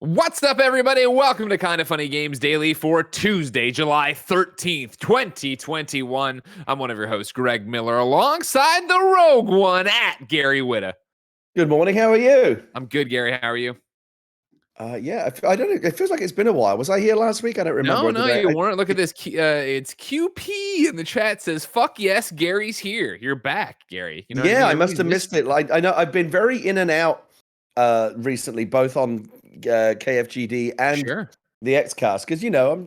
What's up, everybody? Welcome to Kind of Funny Games Daily for Tuesday, July 13th, 2021. I'm one of your hosts, Greg Miller, alongside the rogue one at Gary Whitta. Good morning. How are you? I'm good, Gary. How are you? Yeah, I don't know. It feels like it's been a while. Was I here last week? I don't remember. No, you weren't. Look at this. It's QP in the chat says, "Fuck yes, Gary's here. You're back, Gary." You know yeah, what I mean? I must have missed it. Like I know I've been very in and out recently, both on KFGD and the Xcast, because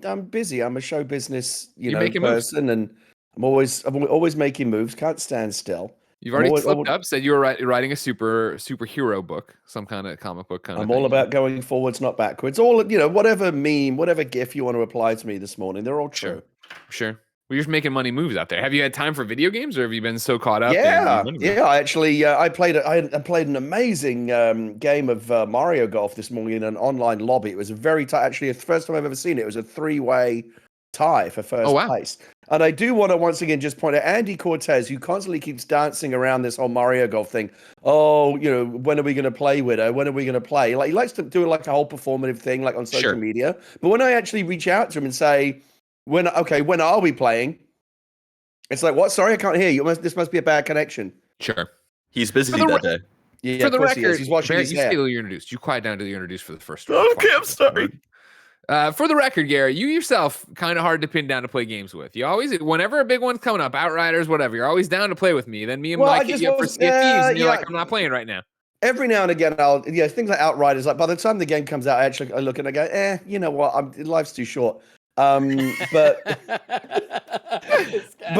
I'm busy. I'm a show business person, and I'm always making moves. Can't stand still. You've already slipped up, said you were writing a superhero book, some kind of comic book kind of thing. I'm all about going forwards, not backwards. All, whatever meme, whatever gif you want to apply to me this morning, they're all true. Sure. Well, you're just making money moves out there. Have you had time for video games, or have you been so caught up? Yeah. I actually I played an amazing game of Mario Golf this morning in an online lobby. It was a very actually the first time I've ever seen it. It was a 3-way tie for first place. And I do want to once again just point out Andy Cortez, who constantly keeps dancing around this whole Mario Golf thing. Oh, when are we going to play, Widow? When are we going to play? Like, he likes to do like a whole performative thing, like on social media. But when I actually reach out to him and say, when are we playing? It's like, what? Sorry, I can't hear you. This must be a bad connection. Sure. He's busy that day. Yeah, for the record, he's watching his hair. You're introduced. You quiet down to the introduced for the first time. Okay, I'm sorry. For the record, Gary, you yourself kind of hard to pin down to play games with. You always, whenever a big one's coming up, Outriders, whatever, you're always down to play with me. Then me and Mike hit you up for Sea of Thieves, and you're like, I'm not playing right now. Every now and again, things like Outriders. Like by the time the game comes out, I look and I go, you know what? Life's too short. But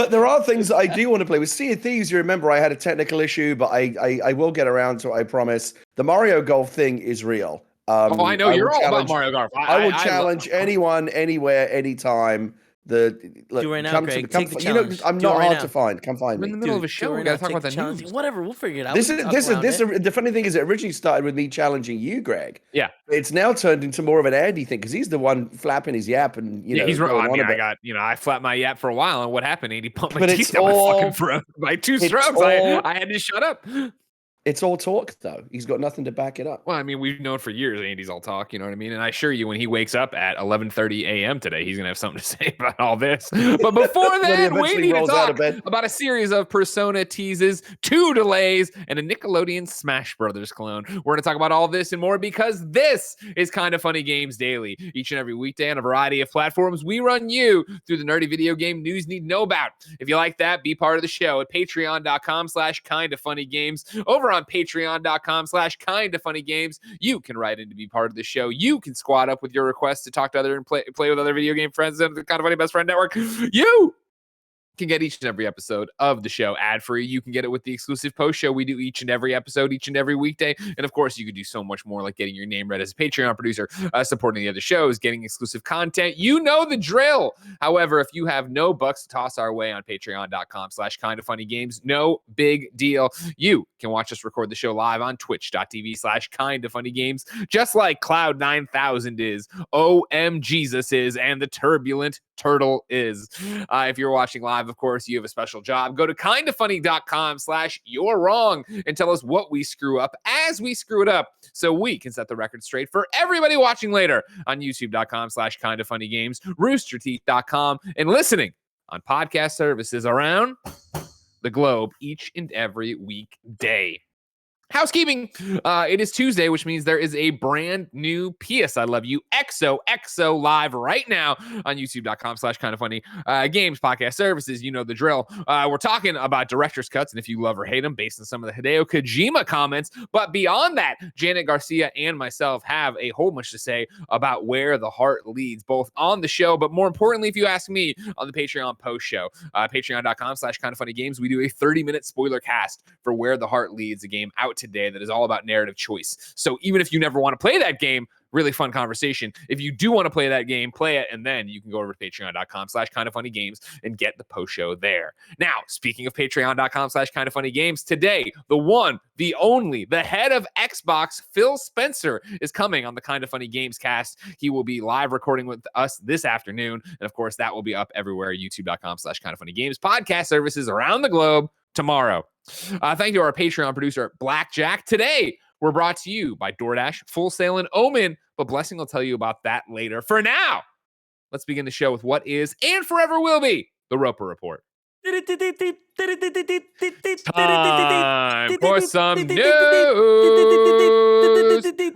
there are things that I do want to play with. Sea of Thieves, you remember I had a technical issue, but I will get around to it, I promise. The Mario Golf thing is real. I know you're all about Mario Golf. I will challenge anyone, anywhere, anytime. Do right now, Greg. Take the challenge. I'm not hard to find. Come find me. We're in the middle of a show. We got to talk about that news. Whatever, we'll figure it out. The funny thing is, it originally started with me challenging you, Greg. Yeah. It's now turned into more of an Andy thing because he's the one flapping his yap, and he's right. I flapped my yap for a while, and what happened? Andy pumped my teeth down my fucking throat by 2 strokes. I had to shut up. It's all talk, though. He's got nothing to back it up. Well, I mean, we've known for years Andy's all talk, you know what I mean? And I assure you, when he wakes up at 11:30 a.m. today, he's going to have something to say about all this. But before that, we need to talk about a series of Persona teases, 2 delays, and a Nickelodeon Smash Brothers clone. We're going to talk about all this and more because this is Kind of Funny Games Daily. Each and every weekday on a variety of platforms, we run you through the nerdy video game news you need to know about. If you like that, be part of the show at patreon.com/kindoffunnygames. Over on patreon.com/kindoffunnygames. You can write in to be part of the show. You can squad up with your requests to talk to other and play with other video game friends and the Kind of Funny Best Friend Network. You can get each and every episode of the show ad-free. You can get it with the exclusive post show we do each and every episode, each and every weekday. And of course, you can do so much more, like getting your name read as a Patreon producer, supporting the other shows, getting exclusive content. You know the drill. However, if you have no bucks to toss our way on patreon.com/kindoffunnygames, no big deal. You can watch us record the show live on twitch.tv/kindoffunnygames, just like Cloud 9000 is, OM Jesus is, and the Turbulent Turtle is. If you're watching live, of course, you have a special job. Go to kindoffunny.com/you're wrong and tell us what we screw up as we screw it up so we can set the record straight for everybody watching later on youtube.com/kindoffunnygames, roosterteeth.com, and listening on podcast services around the globe each and every weekday. Housekeeping. It is Tuesday, which means there is a brand new PS I Love You XOXO live right now on youtube.com/kindoffunny games podcast services. You know the drill. We're talking about director's cuts and if you love or hate them based on some of the Hideo Kojima comments. But beyond that, Janet Garcia and myself have a whole bunch to say about where the heart leads, both on the show, but more importantly, if you ask me, on the Patreon post show. Patreon.com/kindoffunnygames. We do a 30-minute spoiler cast for Where the Heart Leads, a game out today that is all about narrative choice. So even if you never want to play that game, really fun conversation. If you do want to play that game, play it, and then you can go over to patreon.com/kindoffunnygames and get the post show there. Now, speaking of patreon.com/kindoffunnygames, today, the one, the only, the head of Xbox, Phil Spencer, is coming on the Kind of Funny Games cast. He will be live recording with us this afternoon. And of course, that will be up everywhere, youtube.com/kindoffunnygames, podcast services around the globe tomorrow. Thank you to our Patreon producer, Blackjack. Today, were brought to you by DoorDash, Full Sail, and Omen, but Blessing will tell you about that later. For now, let's begin the show with what is and forever will be the Roper Report. Time for some news.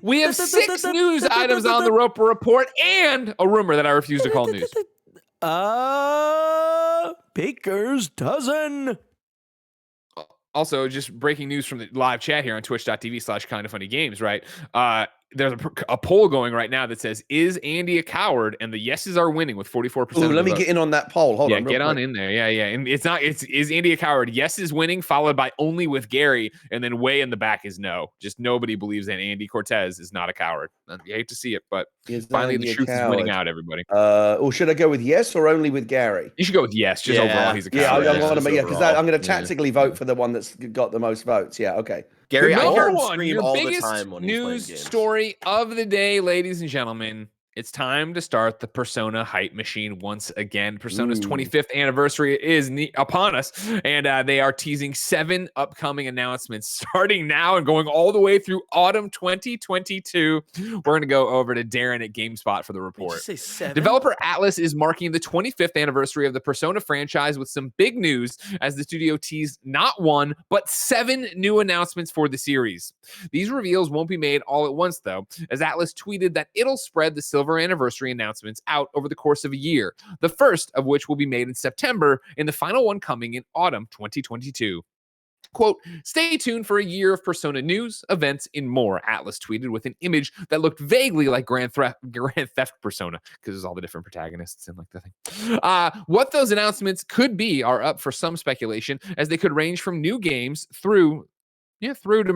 We have 6 news items on the Roper Report and a rumor that I refuse to call news. Baker's dozen. Also, just breaking news from the live chat here on twitch.tv/kindoffunnygames, right? There's a poll going right now that says, is Andy a coward? And the yeses are winning with 44%. Ooh, let me get in on that poll. Hold on. Get on in there. Yeah. And it's is Andy a coward? Yes is winning, followed by only with Gary. And then way in the back is no. Just nobody believes that Andy Cortez is not a coward. You hate to see it, but finally the truth is winning out, everybody. Or should I go with yes or only with Gary? You should go with yes. Just overall, he's a coward. Yeah, I'm going to tactically vote for the one that's got the most votes. Yeah, okay. Gary, I hear him Your scream all the biggest time when he's playing news games. story of the day, ladies and gentlemen. It's time to start the Persona hype machine once again. Persona's 25th anniversary is upon us, and they are teasing 7 upcoming announcements starting now and going all the way through autumn 2022. We're going to go over to Darryn at GameSpot for the report. Did you say 7? Developer Atlus is marking the 25th anniversary of the Persona franchise with some big news as the studio teased not 1, but 7 new announcements for the series. These reveals won't be made all at once, though, as Atlus tweeted that it'll spread the silver anniversary announcements out over the course of a year, the first of which will be made in September and the final one coming in autumn 2022. Quote, stay tuned for a year of Persona news, events, and more, Atlus tweeted with an image that looked vaguely like Grand Theft Persona, because there's all the different protagonists and like the thing. What those announcements could be are up for some speculation, as they could range from new games through to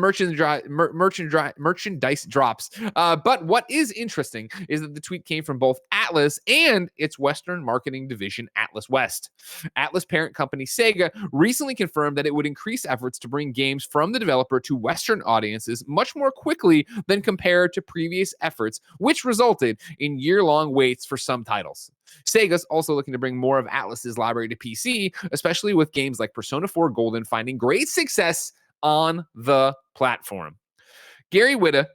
merchandise drops. But what is interesting is that the tweet came from both Atlus and its Western marketing division, Atlus West. Atlus parent company Sega recently confirmed that it would increase efforts to bring games from the developer to Western audiences much more quickly than compared to previous efforts, which resulted in year-long waits for some titles. Sega's also looking to bring more of Atlus's library to PC, especially with games like Persona 4 Golden finding great success on the platform. Gary Whitta,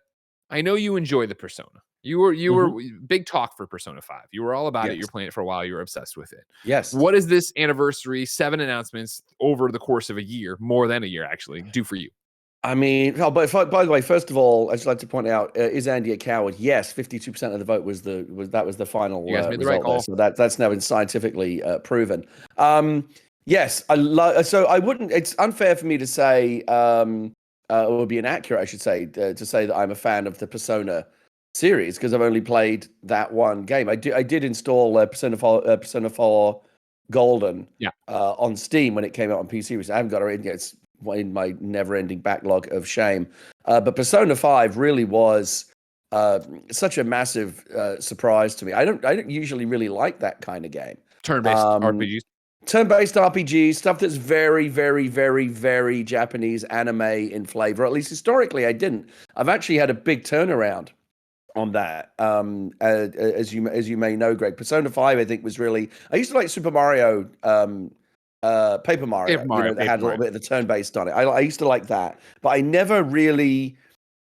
I know you enjoy the Persona. You were big talk for Persona 5. You were all about it. You're playing it for a while. You were obsessed with it. Yes. What is this anniversary, 7 announcements over the course of a year, more than a year actually, do for you? I mean, by the way, first of all, I'd just like to point out, is Andy a coward? Yes, 52% of the vote was the final you guys made the result right call. So that's now been scientifically proven. Yes, so I wouldn't. It's unfair for me to say, it would be inaccurate, I should say, to say that I'm a fan of the Persona series because I've only played that one game. I did install Persona 4 Golden on Steam when it came out on PC. Which I haven't got it. It's in my never-ending backlog of shame. But Persona 5 really was such a massive surprise to me. I don't usually really like that kind of game. Turn-based RPGs. Turn-based RPG, stuff that's very, very, very, very Japanese anime in flavor. At least historically, I didn't. I've actually had a big turnaround on that. As you may know, Greg, Persona 5, I think, was really. I used to like Super Mario, Paper Mario. That had a little bit of the turn-based on it. I used to like that, but I never really.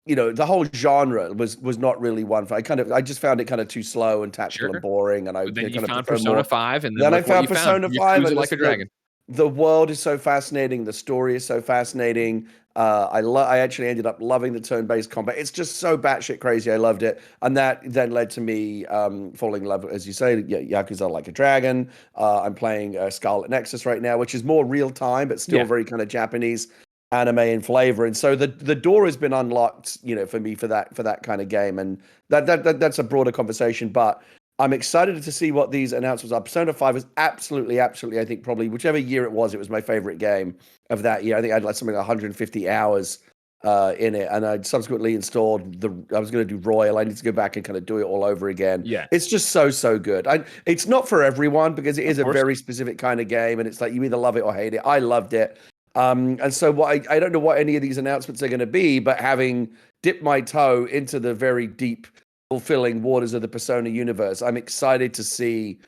The whole genre was not really one for. I just found it kind of too slow and tactical and boring. And then you found Persona 5, and then I found Persona 5. And like a dragon. The world is so fascinating. The story is so fascinating. I actually ended up loving the turn-based combat. It's just so batshit crazy. I loved it, and that then led to me falling in love, as you say, Yakuza Like a Dragon. I'm playing Scarlet Nexus right now, which is more real time, but still very kind of Japanese anime in flavor, and so the door has been unlocked, for me for that kind of game, and that's a broader conversation. But I'm excited to see what these announcements are. Persona 5 is absolutely, I think probably whichever year it was my favorite game of that year. I think I had like something like 150 hours in it, and I subsequently installed I was going to do Royal. I need to go back and kind of do it all over again. Yeah, it's just so good. It's not for everyone because it is a very specific kind of game, and it's like you either love it or hate it. I loved it. And so I don't know what any of these announcements are going to be, but having dipped my toe into the very deep, fulfilling waters of the Persona universe, I'm excited to see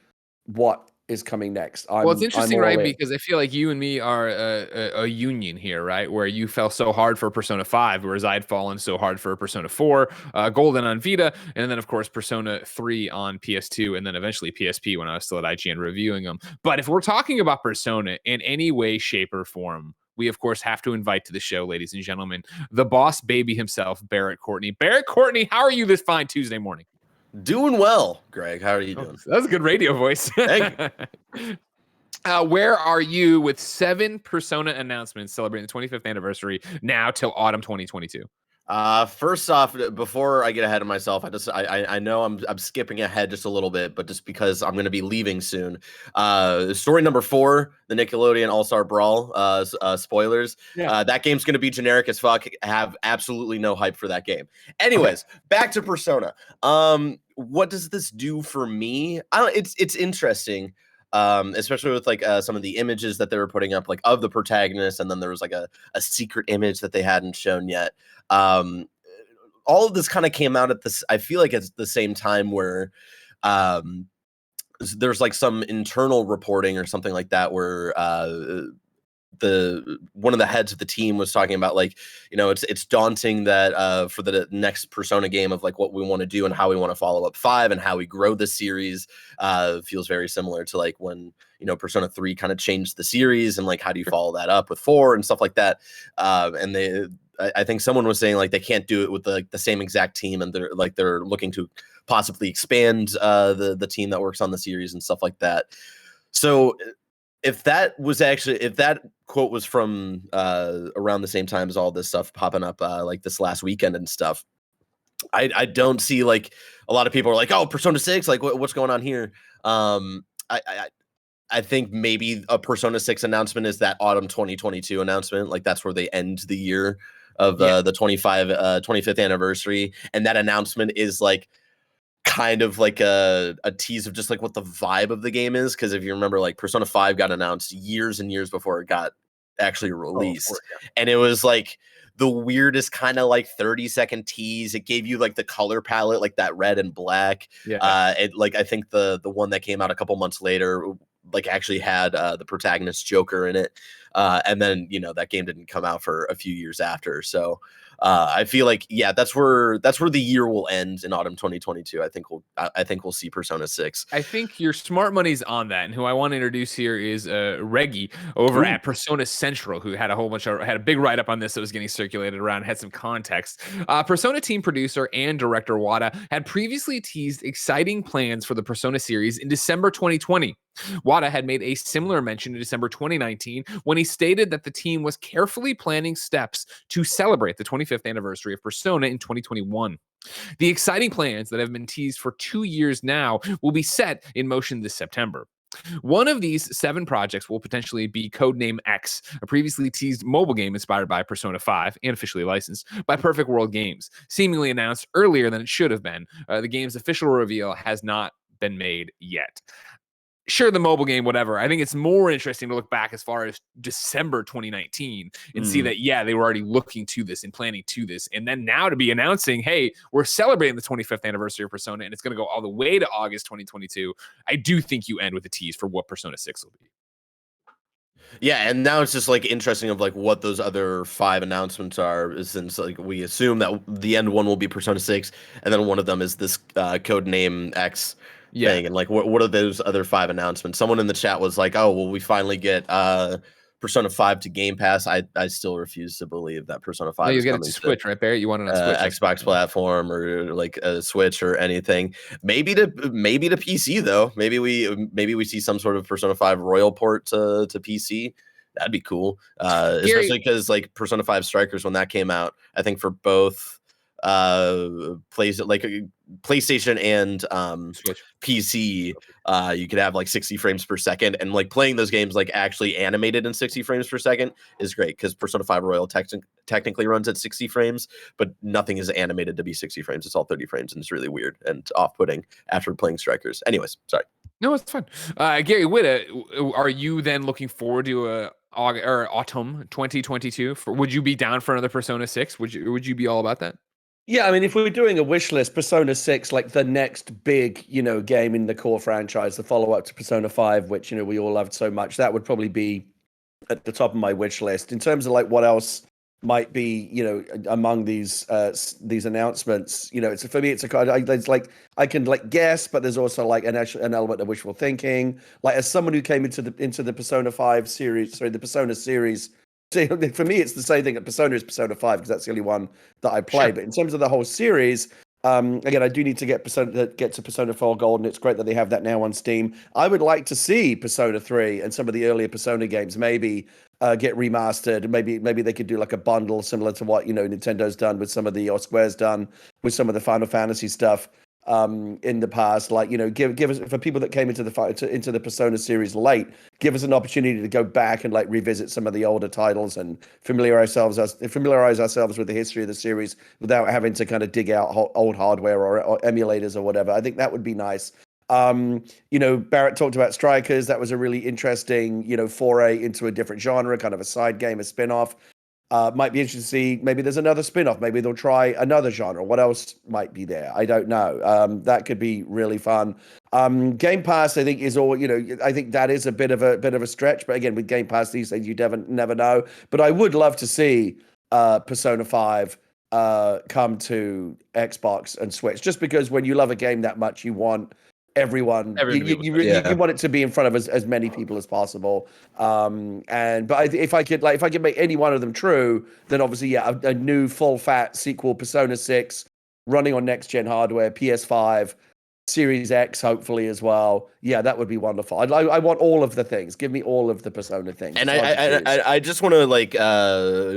what is coming next. Well, it's I'm interesting, all right? in. Because I feel like you and me are a union here, right? Where you fell so hard for Persona 5, whereas I'd fallen so hard for Persona 4, Golden on Vita, and then, of course, Persona 3 on PS2, and then eventually PSP when I was still at IGN reviewing them. But if we're talking about Persona in any way, shape, or form, we, of course, have to invite to the show, ladies and gentlemen, the boss baby himself, Barrett Courtney. Barrett Courtney, how are you this fine Tuesday morning? Doing well, Greg. How are you doing? That was a good radio voice. Thank you. Where are you with 7 Persona announcements celebrating the 25th anniversary now till autumn 2022? First off, before I get ahead of myself, I know I'm skipping ahead just a little bit, but just because I'm going to be leaving soon. Story number 4, the Nickelodeon All-Star Brawl. Spoilers. Yeah. That game's going to be generic as fuck. Have absolutely no hype for that game. Anyways, back to Persona. What does this do for me? It's interesting. Especially with like some of the images that they were putting up, like of the protagonist, and then there was like a secret image that they hadn't shown yet. All of this kind of came out at this. I feel like it's the same time where there's like some internal reporting or something like that where one of the heads of the team was talking about, like, you know, it's daunting that for the next Persona game of like what we want to do and how we want to follow up 5 and how we grow the series feels very similar to like when, you know, Persona 3 kind of changed the series and like how do you follow that up with 4 and stuff like that. And I think someone was saying like they can't do it with the same exact team, and they're looking to possibly expand the team that works on the series and stuff like that. So if that quote was from around the same time as all this stuff popping up like this last weekend and stuff, I don't see, like, a lot of people are like, oh, Persona 6, like what's going on here? I think maybe a Persona 6 announcement is that autumn 2022 announcement. Like that's where they end the year of the 25th anniversary, and that announcement is like kind of like a tease of just like what the vibe of the game is, because if you remember, like Persona 5 got announced years and years before it got actually released, and it was like the weirdest kind of like 30-second tease. It gave you like the color palette, like that red and black. Like I think the one that came out a couple months later like actually had the protagonist Joker in it, and then, you know, that game didn't come out for a few years after. So I feel like, yeah, that's where the year will end in autumn 2022. I think we'll see Persona 6. I think your smart money's on that, and who I want to introduce here is Reggie over at Persona Central, who had a big write up on this that was getting circulated around, had some context. Persona team producer and director Whitta had previously teased exciting plans for the Persona series in December 2020. Whitta had made a similar mention in December 2019 when he stated that the team was carefully planning steps to celebrate the 25th anniversary of Persona in 2021. The exciting plans that have been teased for 2 years now will be set in motion this September. One of these 7 projects will potentially be Codename X, a previously teased mobile game inspired by Persona 5 and officially licensed by Perfect World Games, seemingly announced earlier than it should have been. The game's official reveal has not been made yet. Sure, the mobile game, whatever. I think it's more interesting to look back as far as December 2019 and see that, yeah, they were already looking to this and planning to this. And then now to be announcing, hey, we're celebrating the 25th anniversary of Persona, and it's going to go all the way to August 2022. I do think you end with a tease for what Persona 6 will be. Yeah, and now it's just like interesting of like what those other 5 announcements are, since like we assume that the end one will be Persona 6, and then one of them is this Codename X thing. And like what are those other 5 announcements? Someone in the chat was like, oh, well, we finally get Persona 5 to Game Pass. I still refuse to believe that Persona 5 is coming to Switch, right, Barrett? You want it on Switch, Xbox platform, or like a Switch or anything. Maybe to PC though. Maybe we see some sort of Persona 5 Royal port to PC. That'd be cool. Especially because like Persona 5 Strikers, when that came out, I think for both PlayStation and Switch. PC, you could have like 60 frames per second, and like playing those games like actually animated in 60 frames per second is great, because Persona 5 Royal technically runs at 60 frames, but nothing is animated to be 60 frames. It's all 30 frames, and it's really weird and off-putting after playing Strikers. Anyways, sorry. No, it's fine. Gary Whitta, are you then looking forward to autumn 2022? Would you be down for another Persona 6? Would you be all about that? Yeah, I mean, if we were doing a wish list, Persona 6, like the next big, game in the core franchise, the follow-up to Persona 5, which, we all loved so much, that would probably be at the top of my wish list. In terms of like what else might be, among these announcements, it's for me, it's like I can like guess, but there's also like an element of wishful thinking. Like as someone who came into the Persona 5 series, sorry, the Persona series. For me, it's the same thing. Persona is Persona 5 because that's the only one that I play. Sure. But in terms of the whole series, again, I do need to get to Persona 4 Gold, and it's great that they have that now on Steam. I would like to see Persona 3 and some of the earlier Persona games maybe get remastered. Maybe they could do like a bundle similar to what Nintendo's done with some of the, or Square's done with some of the Final Fantasy stuff in the past. Like give us, for people that came into the Persona series late, give us an opportunity to go back and like revisit some of the older titles and familiarize ourselves with the history of the series without having to kind of dig out old hardware or emulators or whatever. I think that would be nice. Barrett talked about Strikers. That was a really interesting, foray into a different genre, kind of a side game, a spin-off. Might be interesting to see. Maybe there's another spin-off. Maybe they'll try another genre. What else might be there? I don't know. That could be really fun. Game Pass, I think, is all. I think that is a bit of a stretch. But again, with Game Pass these days, you never know. But I would love to see Persona 5 come to Xbox and Switch, just because when you love a game that much, you want everyone you want it to be in front of as many people as possible. If I could make any one of them true, then obviously a new full fat sequel, Persona 6, running on next gen hardware, PS5, Series X, hopefully as well. Yeah, that would be wonderful. I want all of the things. Give me all of the Persona things. And I just want to like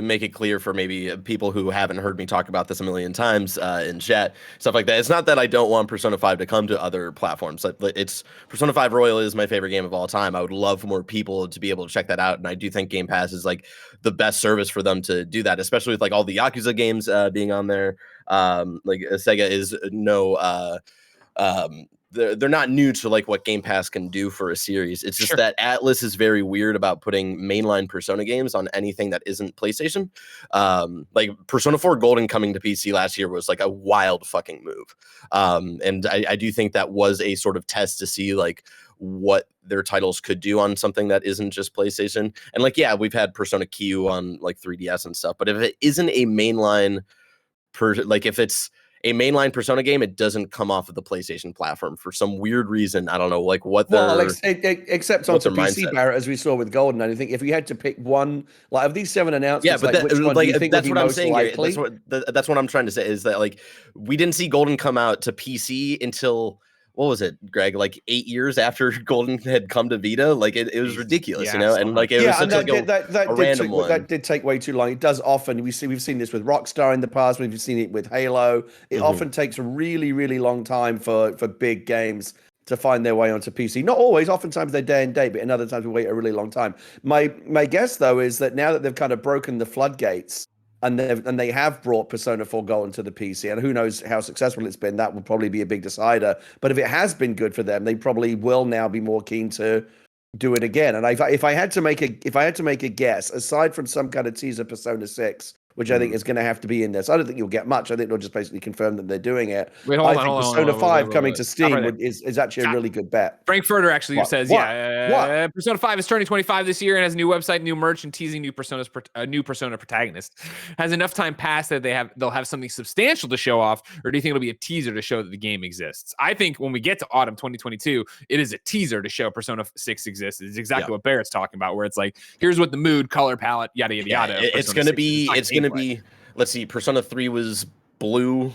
make it clear for maybe people who haven't heard me talk about this a million times in chat, stuff like that. It's not that I don't want Persona 5 to come to other platforms. It's Persona 5 Royal is my favorite game of all time. I would love more people to be able to check that out, and I do think Game Pass is like the best service for them to do that, especially with like all the Yakuza games being on there. Like Sega is they're not new to like what Game Pass can do for a series. It's just that Atlas is very weird about putting mainline Persona games on anything that isn't PlayStation. Like Persona 4 Golden coming to PC last year was like a wild fucking move. And I do think that was a sort of test to see like what their titles could do on something that isn't just PlayStation. And like, yeah, we've had Persona Q on like 3DS and stuff, but if it isn't a mainline if it's a mainline Persona game, it doesn't come off of the PlayStation platform for some weird reason. I don't know, like what except onto PC, Barrett, as we saw with Golden. I think if you had to pick one, like of these 7 announcements, but which one do you think that's would be what I'm most saying. likely? That's what I'm trying to say is that like we didn't see Golden come out to PC until, what was it, Greg? Like 8 years after Golden had come to Vita. Like it was ridiculous, and like it was such like a random one. That did take way too long. It does often. We've seen this with Rockstar in the past. We've seen it with Halo. It often takes a really, really long time for big games to find their way onto PC. Not always. Oftentimes they're day and date, but in other times we wait a really long time. My guess though is that now that they've kind of broken the floodgates, and they have brought Persona 4 Golden to the PC, and who knows how successful it's been. That will probably be a big decider. But if it has been good for them, they probably will now be more keen to do it again. And if I had to make a guess, aside from some kind of teaser Persona 6, which I think is going to have to be in this, I don't think you'll get much. I think they'll just basically confirm that they're doing it. Wait, I think Persona 5 coming to Steam is actually a really good bet. Frankfurter actually says, Persona 5 is turning 25 this year and has a new website, new merch, and teasing new Persona protagonist. Has enough time passed that they'll have something substantial to show off, or do you think it'll be a teaser to show that the game exists? I think when we get to autumn 2022, it is a teaser to show Persona 6 exists. It's exactly what Barrett's talking about, where it's like, here's what the mood, color palette, yada yada yada. It's going to be let's see, Persona 3 was blue,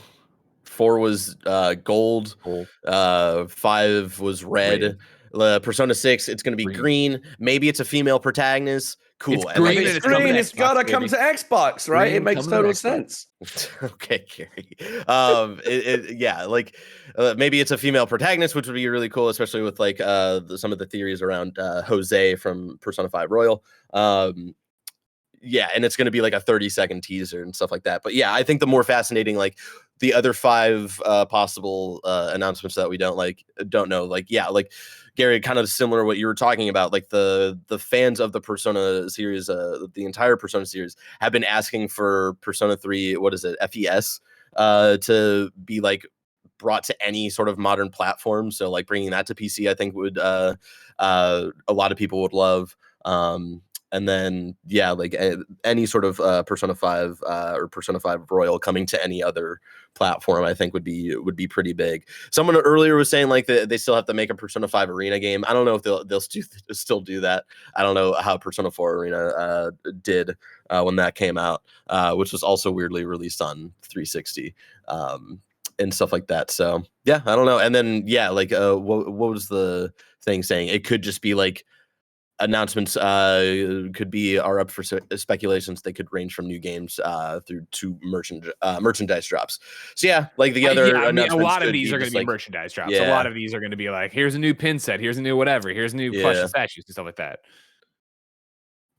4 was gold, 5 was red. Persona 6, it's going to be green. Maybe it's a female protagonist. Cool. It's green, it's green. It's got to come to Xbox, right? Green, it makes total sense. Okay, Gary. Maybe it's a female protagonist, which would be really cool, especially with like some of the theories around Jose from Persona 5 Royal. And it's going to be like a 30-second teaser and stuff like that. But yeah, I think the more fascinating, like the other 5 possible announcements that we don't know, like Gary, kind of similar to what you were talking about, like the fans of the Persona series, the entire Persona series have been asking for Persona 3, what is it, FES, to be like brought to any sort of modern platform. So like bringing that to PC, I think would a lot of people would love. And then like any sort of Persona 5 or Persona 5 Royal coming to any other platform, I think would be pretty big. Someone earlier was saying like they still have to make a Persona 5 Arena game. I don't know if they'll still do that. I don't know how Persona 4 Arena did when that came out, which was also weirdly released on 360 and stuff like that. So yeah, I don't know. And then like what was the thing saying? It could just be like announcements are up for speculations. They could range from new games through to merchandise drops. So yeah, like the other announcements, a lot of these are going to be merchandise drops. A lot of these are going to be like, here's a new pin set, here's a new whatever, here's a new plush statues and stuff like that.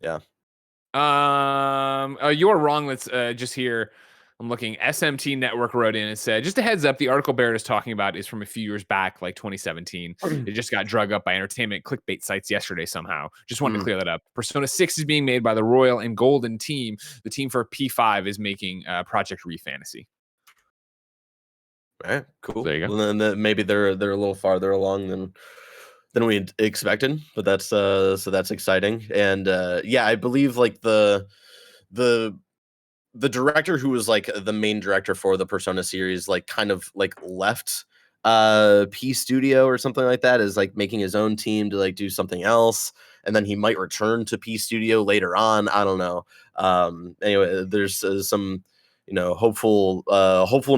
Yeah. You are wrong. Let's just here. I'm looking. SMT Network wrote in and said, just a heads up, the article Barrett is talking about is from a few years back, like 2017. It just got drug up by entertainment clickbait sites yesterday somehow. Just wanted to clear that up. Persona 6 is being made by the Royal and Golden team. The team for P5 is making Project Refantasy. All right, cool. There you go. Well, then maybe they're a little farther along than we expected, but that's so that's exciting. And I believe like the director who was like the main director for the Persona series, like kind of like left P Studio or something like that, is like making his own team to like do something else, and then he might return to P Studio later on. I don't know. Anyway, there's some hopeful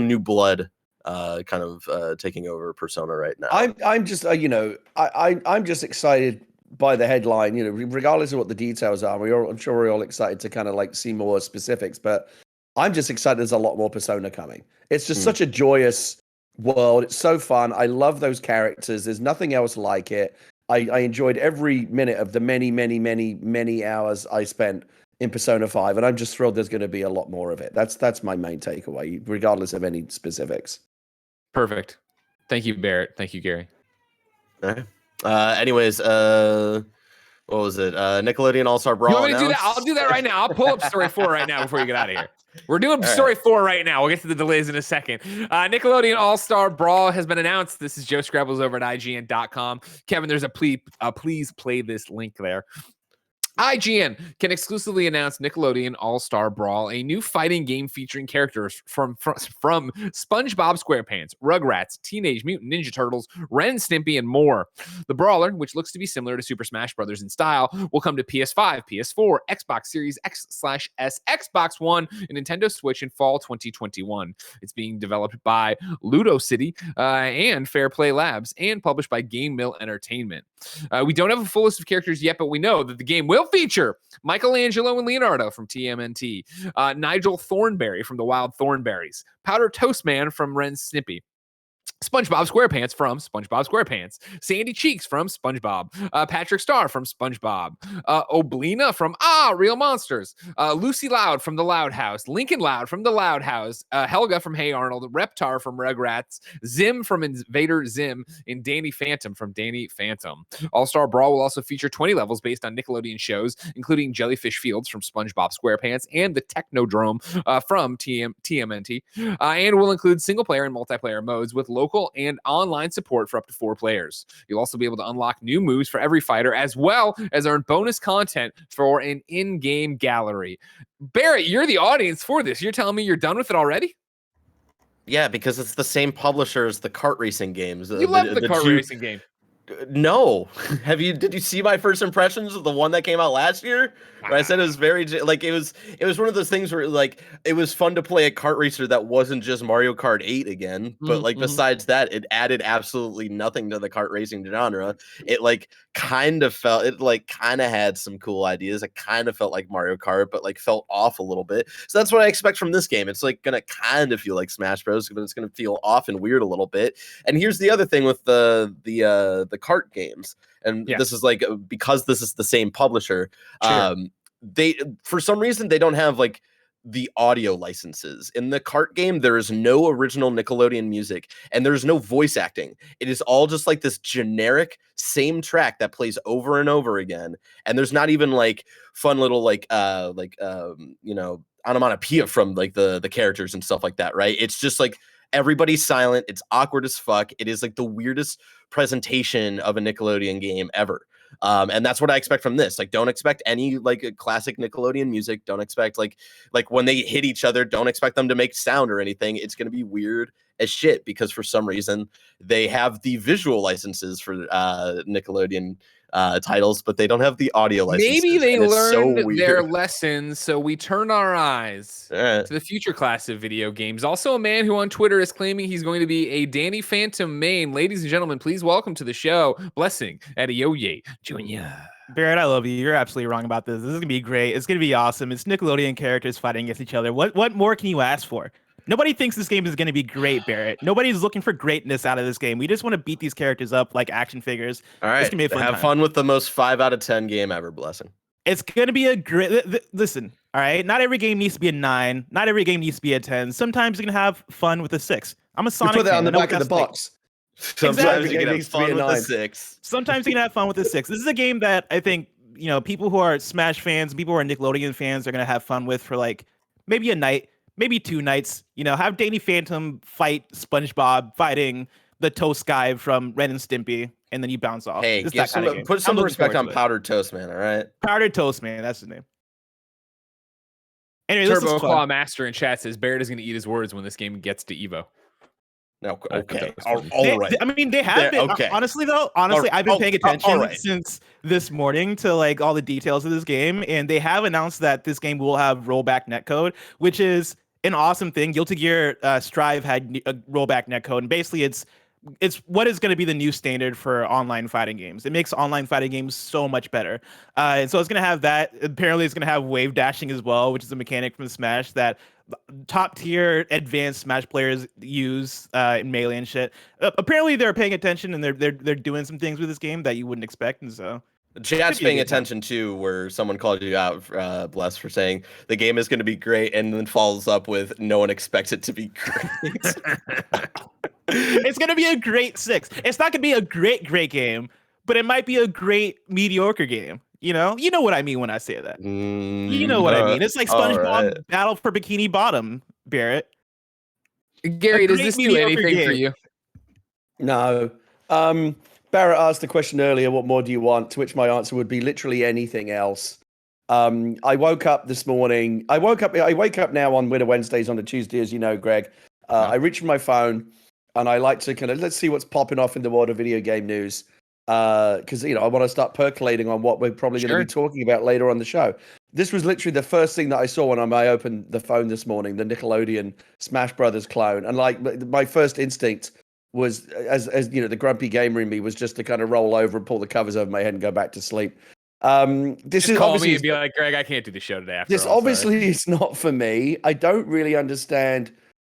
new blood kind of taking over Persona right now. I'm just I'm just excited by the headline, regardless of what the details are. I'm sure we're all excited to kind of like see more specifics, but I'm just excited there's a lot more Persona coming. It's just such a joyous world. It's so fun. I love those characters. There's nothing else like it. I enjoyed every minute of the many hours I spent in Persona 5, and I'm just thrilled there's going to be a lot more of it. That's my main takeaway, regardless of any specifics. Perfect. Thank you, Barrett. Thank you, Gary. All right. Anyways, what was it? Nickelodeon All-Star Brawl. You want me to do that? I'll do that right now. I'll pull up story 4 right now before you get out of here. We're doing story 4 right now. We'll get to the delays in a second. Nickelodeon All-Star Brawl has been announced. This is Joe Skrebbels over at IGN.com. Kevin, there's a please play this link there. IGN can exclusively announce Nickelodeon All-Star Brawl, a new fighting game featuring characters from SpongeBob SquarePants, Rugrats, Teenage Mutant Ninja Turtles, Ren, Stimpy, and more. The brawler, which looks to be similar to Super Smash Bros. In style, will come to PS5, PS4, Xbox Series X/S, Xbox One, and Nintendo Switch in fall 2021. It's being developed by Ludo City and Fair Play Labs and published by Game Mill Entertainment. We don't have a full list of characters yet, but we know that the game will feature Michelangelo and Leonardo from TMNT, Nigel Thornberry from the Wild Thornberries, Powder Toast Man from Ren Snippy, SpongeBob SquarePants from SpongeBob SquarePants, Sandy Cheeks from SpongeBob, Patrick Star from SpongeBob, Oblina from Real Monsters, Lucy Loud from The Loud House, Lincoln Loud from The Loud House, Helga from Hey Arnold, Reptar from Rugrats, Zim from Invader Zim, and Danny Phantom from Danny Phantom. All-Star Brawl will also feature 20 levels based on Nickelodeon shows, including Jellyfish Fields from SpongeBob SquarePants and the Technodrome from TMNT, and will include single-player and multiplayer modes with local and online support for up to 4 players. You'll also be able to unlock new moves for every fighter, as well as earn bonus content for an in-game gallery. Barrett, you're the audience for this. You're telling me you're done with it already? Yeah, because it's the same publisher as the kart racing games. You love the kart racing game. No. Did you see my first impressions of the one that came out last year? Where I said it was very like it was one of those things where like it was fun to play a kart racer that wasn't just Mario Kart 8 again, but like besides that, it added absolutely nothing to the kart racing genre. It like kind of had some cool ideas. It kind of felt like Mario Kart, but like felt off a little bit. So that's what I expect from this game. It's like gonna kind of feel like Smash Bros, but it's gonna feel off and weird a little bit. And here's the other thing with the kart games, and this is like because this is the same publisher. They for some reason they don't have like the audio licenses. In the kart game, there is no original Nickelodeon music and there's no voice acting. It is all just like this generic same track that plays over and over again. And there's not even like fun little onomatopoeia from like the characters and stuff like that, right? It's just like everybody's silent. It's awkward as fuck. It is like the weirdest presentation of a Nickelodeon game ever. And that's what I expect from this. Like, don't expect any like a classic Nickelodeon music. Don't expect like when they hit each other, don't expect them to make sound or anything. It's going to be weird as shit because for some reason they have the visual licenses for Nickelodeon titles, but they don't have the audio licenses. Maybe they learned so their lessons, so we turn our eyes to the future class of video games. Also, a man who on Twitter is claiming he's going to be a Danny Phantom main. Ladies and gentlemen, please welcome to the show, Blessing Adeoye Jr. Barrett, I love you. You're absolutely wrong about this. This is gonna be great. It's gonna be awesome. It's Nickelodeon characters fighting against each other. What more can you ask for? Nobody thinks this game is going to be great, Barrett. Nobody's looking for greatness out of this game. We just want to beat these characters up like action figures. All right, it's gonna be a fun have time. fun with the most 5 out of 10 game ever, Blessing. It's going to be a great... Listen, all right? Not every game needs to be a 9. Not every game needs to be a 10. Sometimes you can have fun with a 6. I'm a Sonic put that fan. on the I know back of the that's box. Sometimes Exactly. you can have Needs to be fun a with 9. a 6. Sometimes you can have fun with a 6. This is a game that I think, you know, people who are Smash fans, people who are Nickelodeon fans are going to have fun with for like maybe a night. Maybe 2 nights, you know, have Danny Phantom fight SpongeBob fighting the toast guy from Ren and Stimpy, and then you bounce off. Hey, It's that kind of game. put some I'm looking respect forward on to it. Powdered Toast Man, all right? Powdered Toast Man, that's his name. Anyway, this Turbo is Claw fun. Master in chat says Barrett is going to eat his words when this game gets to Evo. No, okay. All All right. I mean, they have been. Okay. Honestly, I've been paying attention since this morning to like all the details of this game, and they have announced that this game will have rollback netcode, which is an awesome thing. Guilty Gear Strive had a rollback netcode, and basically it's what is going to be the new standard for online fighting games. It makes online fighting games so much better. And so it's going to have that. Apparently, it's going to have wave dashing as well, which is a mechanic from Smash that top tier advanced Smash players use in Melee and shit. Apparently, they're paying attention and they're doing some things with this game that you wouldn't expect, and so. Chat's paying attention too, where someone called you out, Bless, for saying the game is going to be great, and then follows up with no one expects it to be great. It's going to be a great 6. It's not going to be a great game, but it might be a great mediocre game. You know what I mean when I say that. You know what I mean. It's like SpongeBob Battle for Bikini Bottom, Barrett. Gary, does this do anything for you? No. Barrett asked the question earlier, what more do you want? To which my answer would be literally anything else. I woke up this morning. I wake up now on Winter Wednesdays on a Tuesday, as you know, Greg. I reach for my phone and I like to let's see what's popping off in the world of video game news. Because, I want to start percolating on what we're probably going to be talking about later on the show. This was literally the first thing that I saw when I opened the phone this morning, the Nickelodeon Smash Brothers clone. And like my first instinct was, as the grumpy gamer in me, was just to kind of roll over and pull the covers over my head and go back to sleep. This is call me and be like, Greg, I can't do the show today. This obviously is not for me. I don't really understand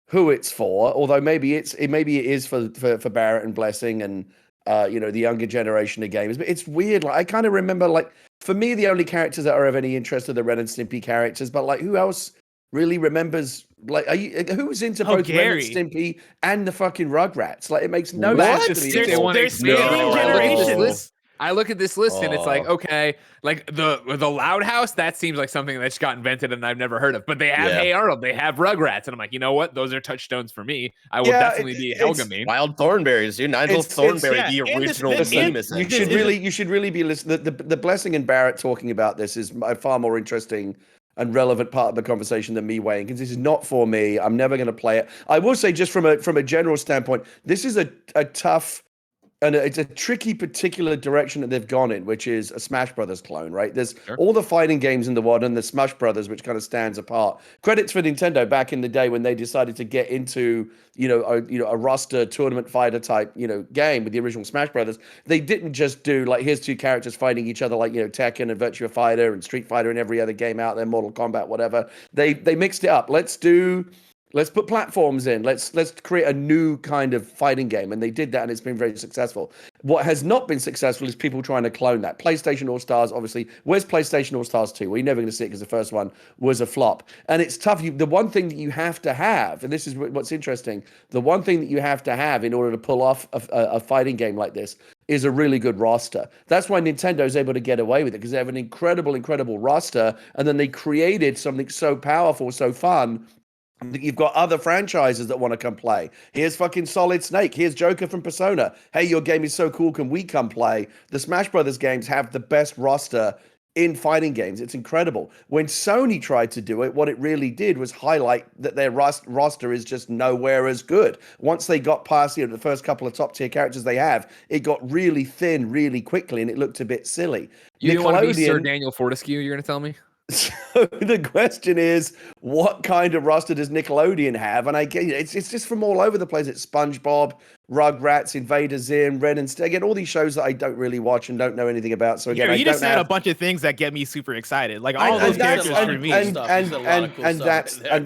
who it's for, although maybe it is for Barrett and Blessing and the younger generation of gamers. But it's weird. Like I kind of remember, like for me, the only characters that are of any interest are the Ren and Stimpy characters. But like, who else really remembers? Like, who's into both Ren and Stimpy and the fucking Rugrats? Like, it makes no sense to me. There's generations. I look at this list and it's like, okay, like the Loud House, that seems like something that just got invented and I've never heard of. But they have Hey Arnold, they have Rugrats, and I'm like, you know what? Those are touchstones for me. I will definitely be Helga main. Wild Thornberries, dude. Nigel Thornberry, the original famous. You should really be listening. The Blessing and Barrett talking about this is a far more interesting and relevant part of the conversation than me weighing, because this is not for me. I'm never going to play it. I will say, just from a general standpoint, this is a tough. And it's a tricky particular direction that they've gone in, which is a Smash Brothers clone, right? There's all the fighting games in the world and the Smash Brothers, which kind of stands apart. Credits for Nintendo back in the day when they decided to get into, a roster tournament fighter type, game with the original Smash Brothers. They didn't just do like, here's 2 characters fighting each other like, Tekken and Virtua Fighter and Street Fighter and every other game out there, Mortal Kombat, whatever. They mixed it up. Let's do Let's put platforms in. Let's create a new kind of fighting game. And they did that, and it's been very successful. What has not been successful is people trying to clone that. PlayStation All-Stars, obviously. Where's PlayStation All-Stars 2? Well, you're never going to see it because the first one was a flop. And it's tough. The one thing that you have to have, and this is what's interesting, the one thing that you have to have in order to pull off a fighting game like this is a really good roster. That's why Nintendo is able to get away with it, because they have an incredible roster, and then they created something so powerful, so fun. You've got other franchises that want to come play. Here's fucking Solid Snake. Here's Joker from Persona. Hey, your game is so cool. Can we come play? The Smash Brothers games have the best roster in fighting games. It's incredible. When Sony tried to do it, what it really did was highlight that their roster is just nowhere as good. Once they got past the first couple of top tier characters they have, it got really thin really quickly, and it looked a bit silly. You don't want to be Sir Daniel Fortescue, you're going to tell me? So the question is, what kind of roster does Nickelodeon have? And I get it's just from all over the place. It's SpongeBob, Rugrats, Invader Zim, Ren and Stimpy. Again, all these shows that I don't really watch and don't know anything about. So again, you just said a bunch of things that get me super excited. Like all those characters for me. And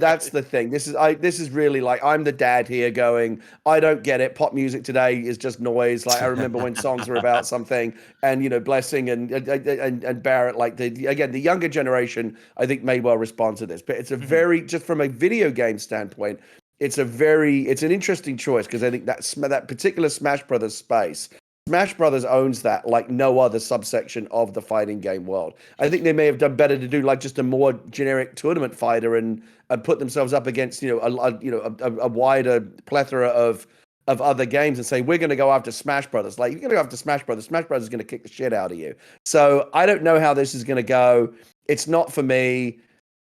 that's the thing. This is really like, I'm the dad here going, I don't get it. Pop music today is just noise. Like I remember when songs were about something, and Blessing and Barrett, like the younger generation, I think may well respond to this. But it's a very, just from a video game standpoint, it's an interesting choice, because I think that particular Smash Brothers space, Smash Brothers owns that like no other subsection of the fighting game world. I think they may have done better to do like just a more generic tournament fighter and put themselves up against a wider plethora of other games and say, we're going to go after Smash Brothers. Like, you're going to go after Smash Brothers. Smash Brothers is going to kick the shit out of you. So I don't know how this is going to go. It's not for me.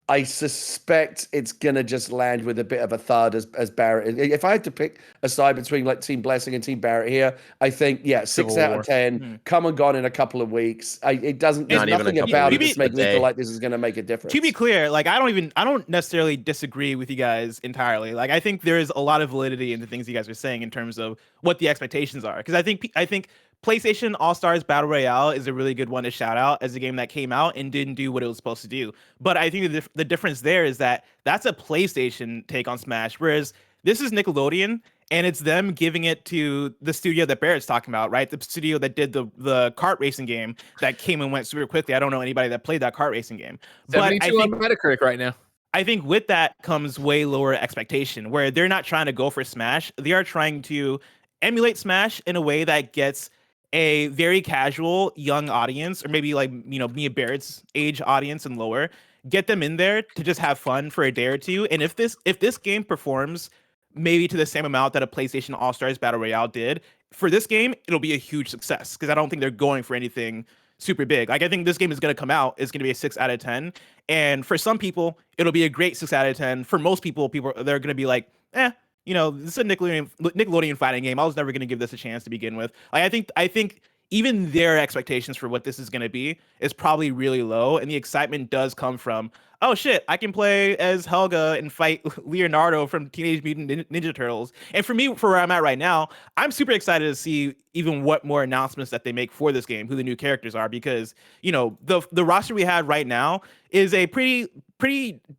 I suspect it's gonna just land with a bit of a thud as Barrett. If I had to pick a side between like Team Blessing and Team Barrett here, I think 6 out of 10, come and gone in a couple of weeks. There's nothing about it that's making me feel like this is gonna make a difference. To be clear, like I don't necessarily disagree with you guys entirely. Like I think there is a lot of validity in the things you guys are saying in terms of what the expectations are. Because I think PlayStation All-Stars Battle Royale is a really good one to shout out as a game that came out and didn't do what it was supposed to do. But I think the difference there is that that's a PlayStation take on Smash, whereas this is Nickelodeon, and it's them giving it to the studio that Barrett's talking about, right? The studio that did the kart racing game that came and went super quickly. I don't know anybody that played that kart racing game. 72 but I think, on Metacritic right now. I think with that comes way lower expectation, where they're not trying to go for Smash. They are trying to emulate Smash in a way that gets a very casual young audience, or maybe like Mia Barrett's age audience and lower, get them in there to just have fun for a day or two. And if this game performs maybe to the same amount that a PlayStation All-Stars Battle Royale did, for this game it'll be a huge success, because I don't think they're going for anything super big. Like I think this game is going to come out, it's going to be a 6 out of 10, and for some people it'll be a great 6 out of 10. For most people they're going to be like, this is a Nickelodeon fighting game. I was never going to give this a chance to begin with. Like, I think even their expectations for what this is going to be is probably really low, and the excitement does come from, oh shit, I can play as Helga and fight Leonardo from Teenage Mutant Ninja Turtles. And for me, for where I'm at right now, I'm super excited to see even what more announcements that they make for this game, who the new characters are, because the roster we have right now is a pretty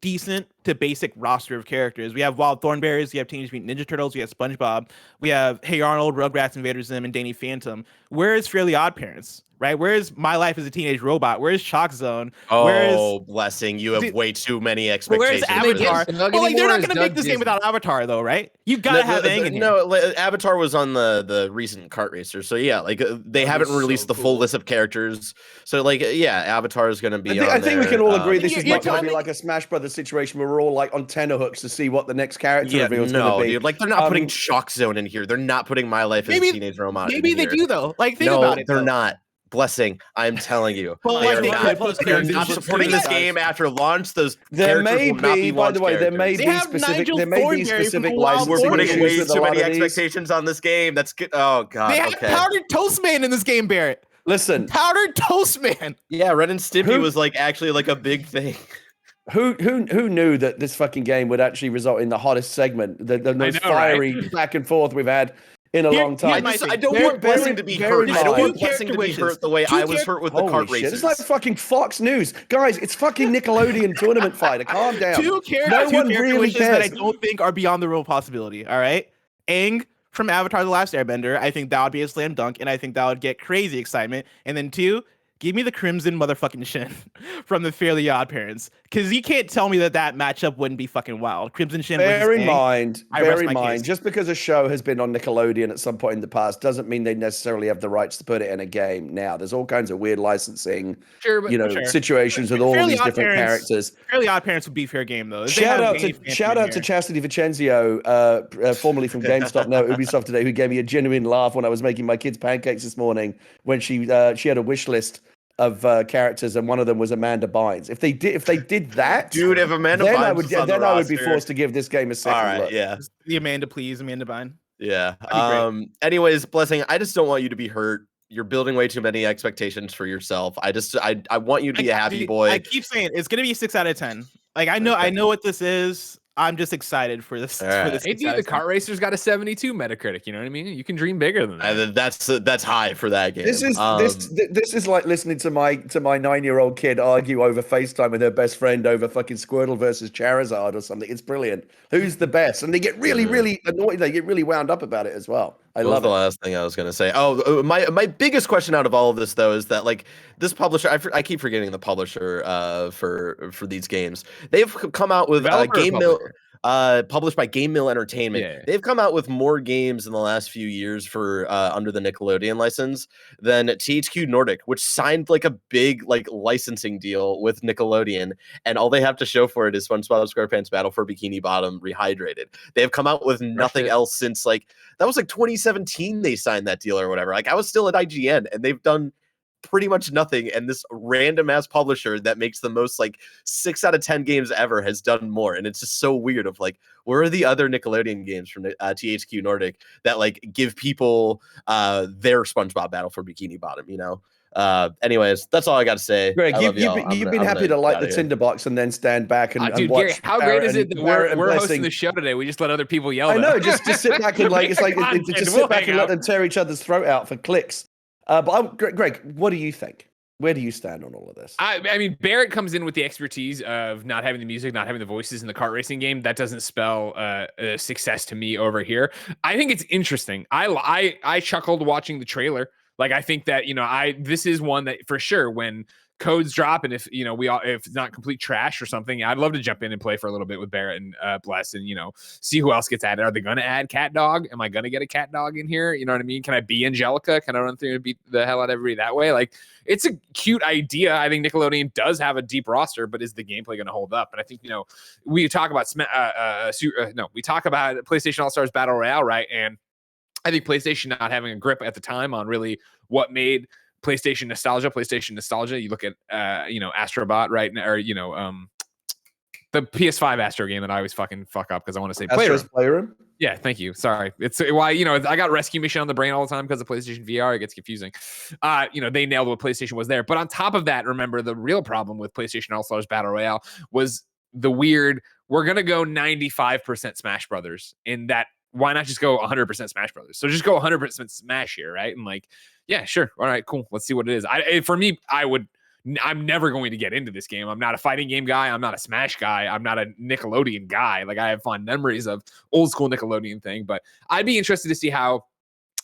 decent to basic roster of characters. We have Wild Thornberrys, we have Teenage Mutant Ninja Turtles, we have SpongeBob, we have Hey Arnold, Rugrats, Invader Zim, and Danny Phantom. Where is Fairly Odd Parents? Right? Where's My Life as a Teenage Robot? Where's Chalk Zone? Blessing. You have way too many expectations. Where's Avatar? Well, they're not going to make this game without Avatar, though, right? You've got to have Aang in here. No, Avatar was on the recent kart racer. So, yeah, like they haven't released the full list of characters. So, like, yeah, Avatar is going to be I think we can all agree this is not going to be like a Smash Brothers situation where we're all, like, on tenterhooks to see what the next character reveal is going to be. Dude, like, they're not putting Chalk Zone in here. They're not putting My Life as a Teenage Robot Maybe they do, though. Like, think about it. No, they're not. Blessing, I'm telling you, they're not supporting this game after launch. Those there may be, by the way, there may be specific licenses. We're putting way too many expectations on this game. That's good. Oh god, they have Powdered Toast Man in this game, Barrett. Listen, Powdered Toast Man. Yeah, Ren and Stimpy was like actually like a big thing. Who knew that this fucking game would actually result in the hottest segment, the most fiery back and forth we've had in a long time. I don't want Blessing to be hurt. I don't want Blessing to be hurt the way I was hurt with the kart races. It's like fucking Fox News. Guys, it's fucking Nickelodeon Tournament Fighter. Calm down. Two character wishes that I don't think are beyond the real possibility. All right. Aang from Avatar: The Last Airbender. I think that would be a slam dunk, and I think that would get crazy excitement. And then 2, give me the Crimson motherfucking Shin from the Fairly Odd Parents, because you can't tell me that matchup wouldn't be fucking wild. Crimson Shin. Bear in mind, just because a show has been on Nickelodeon at some point in the past doesn't mean they necessarily have the rights to put it in a game now. There's all kinds of weird licensing, situations with all these different characters. Fairly Odd Parents would be fair game though. Shout out to Chastity Vicenzio, formerly from GameStop, now Ubisoft today, who gave me a genuine laugh when I was making my kids pancakes this morning when she had a wish list of characters, and one of them was Amanda Bynes. If they did that, dude, if Amanda Bynes I would be forced to give this game a second look. Yeah, the Amanda Bynes. Yeah. Anyways, Blessing, I just don't want you to be hurt. You're building way too many expectations for yourself. I want you to be a happy boy. I keep saying it's gonna be 6 out of 10. Like I know what this is. I'm just excited for this. Maybe the kart racer's got a 72 Metacritic. You know what I mean? You can dream bigger than that. That's high for that game. This is like listening to my 9-year-old kid argue over FaceTime with her best friend over fucking Squirtle versus Charizard or something. It's brilliant. Who's the best? And they get really annoyed. They get really wound up for it as well. I love the last thing I was going to say. Oh, my biggest question out of all of this though is that like this publisher, I keep forgetting the publisher for these games. They've come out with Game Mill. Published by Game Mill Entertainment. Yeah. They've come out with more games in the last few years for under the Nickelodeon license than THQ Nordic, which signed like a big like licensing deal with Nickelodeon, and all they have to show for it is SpongeBob SquarePants Battle for Bikini Bottom Rehydrated. They have come out with nothing else since like that was like 2017 they signed that deal or whatever. Like I was still at IGN, and they've done pretty much nothing, and this random ass publisher that makes the most like 6 out of 10 games ever has done more. And it's just so weird of like, where are the other Nickelodeon games from THQ Nordic that like give people their SpongeBob Battle for Bikini Bottom, you know? Anyways, that's all I got to say. Greg, you've been happy to light the tinderbox and then stand back and watch. Gary, how great is it that we're hosting the show today? We just let other people yell. I know, just sit back and like just sit back and let them tear each other's throat out for clicks. But Greg, what do you think? Where do you stand on all of this? I mean, Barrett comes in with the expertise of not having the music, not having the voices in the kart racing game. That doesn't spell success to me over here. I think it's interesting. I chuckled watching the trailer. Like, I think that, this is one that for sure when codes drop, and if if it's not complete trash or something, I'd love to jump in and play for a little bit with Barrett and Bless, and see who else gets added. Are they going to add Cat Dog? Am I going to get a Cat Dog in here? You know what I mean? Can I be Angelica? Can I run through and beat the hell out of everybody that way? Like, it's a cute idea. I think Nickelodeon does have a deep roster, but is the gameplay going to hold up? And I think we talk about we talk about PlayStation All Stars Battle Royale, right? And I think PlayStation not having a grip at the time on really what made PlayStation nostalgia. You look at Astrobot, right? Or the PS5 Astro game that I always fucking fuck up because I want to say Playroom. Yeah, thank you. Sorry. It's why I got Rescue Mission on the brain all the time because of PlayStation VR. It gets confusing. They nailed what PlayStation was there. But on top of that, remember the real problem with PlayStation All-Stars Battle Royale was the weird, we're gonna go 95% Smash Brothers, in that why not just go 100% Smash Brothers? So just go 100% Smash here, right? And like, yeah, sure. All right, cool. Let's see what it is. I'm never going to get into this game. I'm not a fighting game guy. I'm not a Smash guy. I'm not a Nickelodeon guy. Like, I have fond memories of old school Nickelodeon thing, but I'd be interested to see how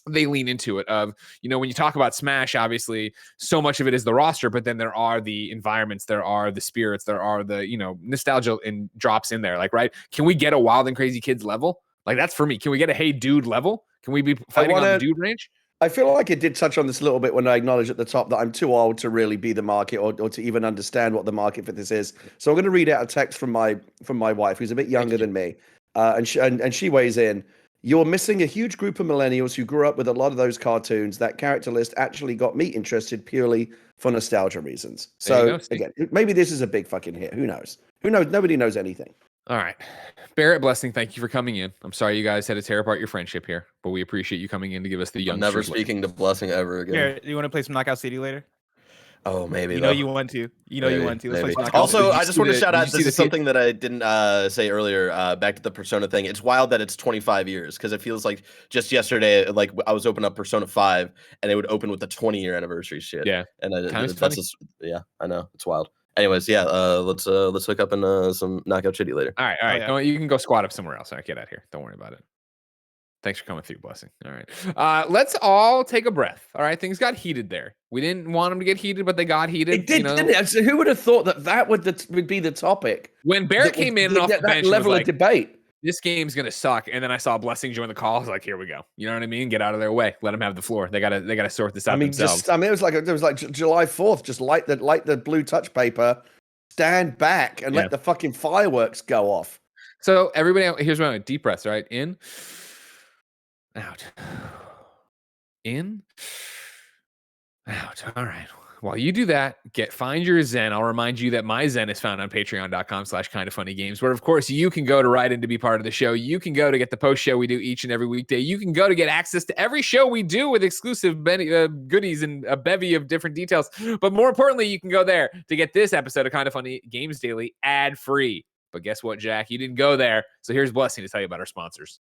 they lean into it. Of, when you talk about Smash, obviously so much of it is the roster, but then there are the environments, there are the spirits, there are the, nostalgia and drops in there. Like, right. Can we get a Wild and Crazy Kids level? Like, that's for me. Can we get a Hey Dude level? Can we be fighting on the dude range? I feel like it did touch on this a little bit when I acknowledged at the top that I'm too old to really be the market or to even understand what the market for this is. So I'm going to read out a text from my wife, who's a bit younger than me, and she weighs in. You're missing a huge group of millennials who grew up with a lot of those cartoons. That character list actually got me interested purely for nostalgia reasons. So again, maybe this is a big fucking hit. Who knows? Who knows? Nobody knows anything. All right. Barrett, Blessing, thank you for coming in. I'm sorry you guys had to tear apart your friendship here, but we appreciate you coming in to give us the young. Never speaking to Blessing ever again. Here, do you want to play some Knockout City later? Oh, maybe. You though. know you want to. You know you want to. Let's play Maybe. some knockouts. Also, Did you I just see want to the- shout did out. you see This the is something that I didn't say earlier. Back to the Persona thing. It's wild that it's 25 years because it feels like just yesterday, like I was opening up Persona 5 and it would open with the 20-year anniversary shit. Yeah. And Time's that's funny. just, yeah, I know it's wild. Anyways, yeah, let's hook up in some knockout shitty later. All right. Oh, yeah. No, you can go squat up somewhere else. All right, get out of here. Don't worry about it. Thanks for coming through, Blessing. All right. Let's all take a breath. All right. Things got heated there. We didn't want them to get heated, but they got heated. It did, didn't it? So who would have thought that would be the topic? When Barrett came in and off the that bench, level was of like, debate. this game's gonna suck. And then I saw Blessing join the call. I was like, here we go. You know what I mean? Get out of their way. Let them have the floor. They gotta sort this out themselves. It was like July 4th. Just light the blue touch paper, stand back, and let the fucking fireworks go off. So everybody, here's what I'm deep breaths. Right, in, out, in, out. All right. While you do that, find your Zen. I'll remind you that my Zen is found on patreon.com/kindoffunnygames, where of course you can go to write in to be part of the show. You can go to get the post show we do each and every weekday. You can go to get access to every show we do with exclusive goodies and a bevy of different details. But more importantly, you can go there to get this episode of Kind of Funny Games Daily ad free. But guess what, Jack? You didn't go there. So here's Blessing to tell you about our sponsors.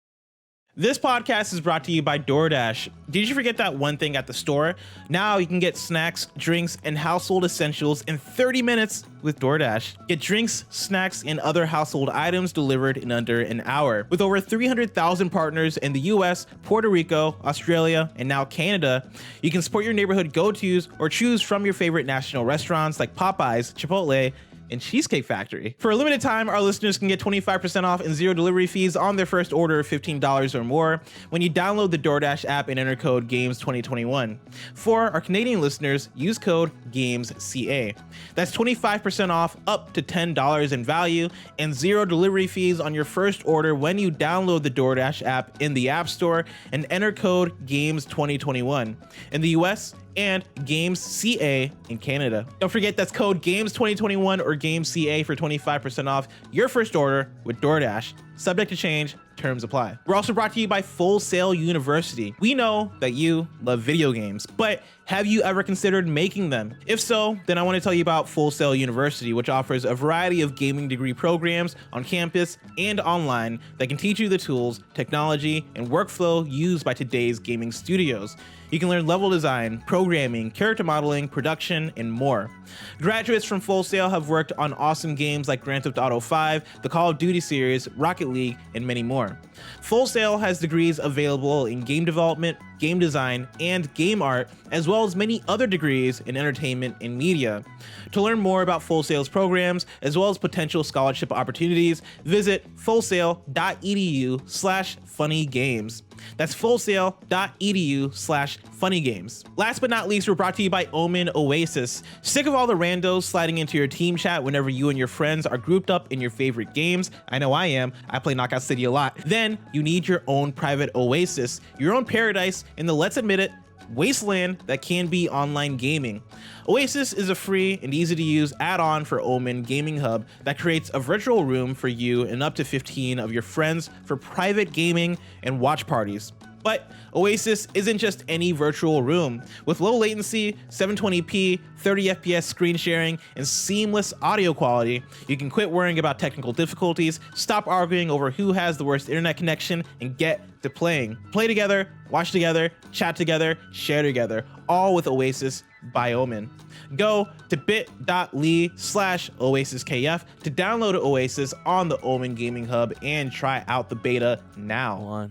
This podcast is brought to you by DoorDash. Did you forget that one thing at the store? Now you can get snacks, drinks, and household essentials in 30 minutes with DoorDash. Get drinks, snacks, and other household items delivered in under an hour. With over 300,000 partners in the US, Puerto Rico, Australia, and now Canada, you can support your neighborhood go-tos or choose from your favorite national restaurants like Popeyes, Chipotle, and Cheesecake Factory. For a limited time, our listeners can get 25% off and zero delivery fees on their first order of $15 or more when you download the DoorDash app and enter code GAMES2021. For our Canadian listeners, use code GAMESCA. That's 25% off up to $10 in value and zero delivery fees on your first order when you download the DoorDash app in the App Store and enter code GAMES2021. In the US, and GAMESCA in Canada. Don't forget that's code GAMES2021 or GAMESCA for 25% off your first order with DoorDash. Subject to change, terms apply. We're also brought to you by Full Sail University. We know that you love video games, but have you ever considered making them? If so, then I want to tell you about Full Sail University, which offers a variety of gaming degree programs on campus and online that can teach you the tools, technology, and workflow used by today's gaming studios. You can learn level design, programming, character modeling, production, and more. Graduates from Full Sail have worked on awesome games like Grand Theft Auto 5, the Call of Duty series, Rocket League, and many more. Full Sail has degrees available in game development, game design, and game art, as well as many other degrees in entertainment and media. To learn more about Full Sail's programs, as well as potential scholarship opportunities, visit fullsail.edu/funnygames. That's fullsail.edu/funnygames. Last but not least, we're brought to you by Omen Oasis. Sick of all the randos sliding into your team chat whenever you and your friends are grouped up in your favorite games? I know I am. I play Knockout City a lot. Then you need your own private oasis, your own paradise in the, let's admit it, wasteland that can be online gaming. Oasis is a free and easy to use add-on for Omen Gaming Hub that creates a virtual room for you and up to 15 of your friends for private gaming and watch parties. But Oasis isn't just any virtual room. With low latency, 720p, 30 FPS screen sharing, and seamless audio quality, you can quit worrying about technical difficulties, stop arguing over who has the worst internet connection, and get to playing. Play together, watch together, chat together, share together, all with Oasis by Omen. Go to bit.ly/OasisKF to download Oasis on the Omen Gaming Hub and try out the beta now.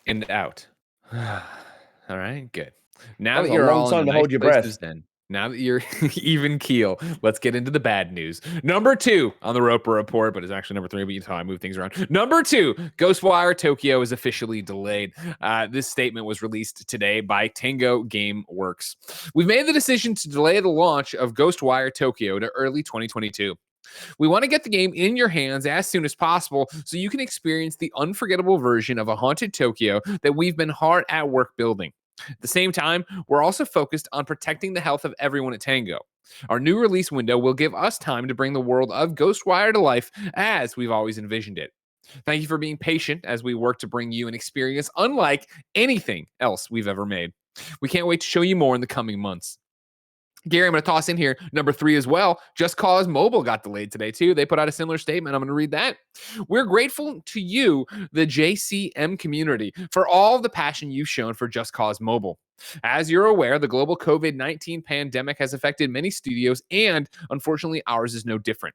And out. All right, good. That Now that was a you're long all time in to the hold nice your places breath. then, now that you're even keel, let's get into the bad news. Number 2 on the Roper Report, but it's actually number 3, but you know how I move things around. Number 2, Ghostwire Tokyo is officially delayed. This statement was released today by Tango Gameworks. We've made the decision to delay the launch of Ghostwire Tokyo to early 2022. We want to get the game in your hands as soon as possible so you can experience the unforgettable version of a haunted Tokyo that we've been hard at work building. At the same time, we're also focused on protecting the health of everyone at Tango. Our new release window will give us time to bring the world of Ghostwire to life as we've always envisioned it. Thank you for being patient as we work to bring you an experience unlike anything else we've ever made. We can't wait to show you more in the coming months. Gary, I'm going to toss in here number 3 as well. Just Cause Mobile got delayed today, too. They put out a similar statement. I'm going to read that. We're grateful to you, the JCM community, for all the passion you've shown for Just Cause Mobile. As you're aware, the global COVID-19 pandemic has affected many studios, and unfortunately, ours is no different.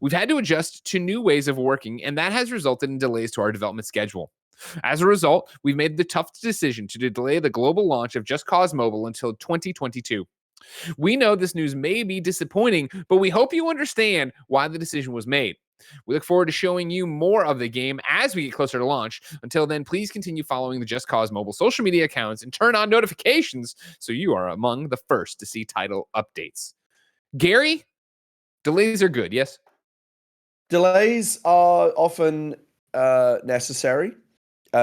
We've had to adjust to new ways of working, and that has resulted in delays to our development schedule. As a result, we've made the tough decision to delay the global launch of Just Cause Mobile until 2022. We know this news may be disappointing, but we hope you understand why the decision was made. We look forward to showing you more of the game as we get closer to launch. Until then, please continue following the Just Cause Mobile social media accounts and turn on notifications so you are among the first to see title updates. Gary, delays are good, yes? Delays are often necessary.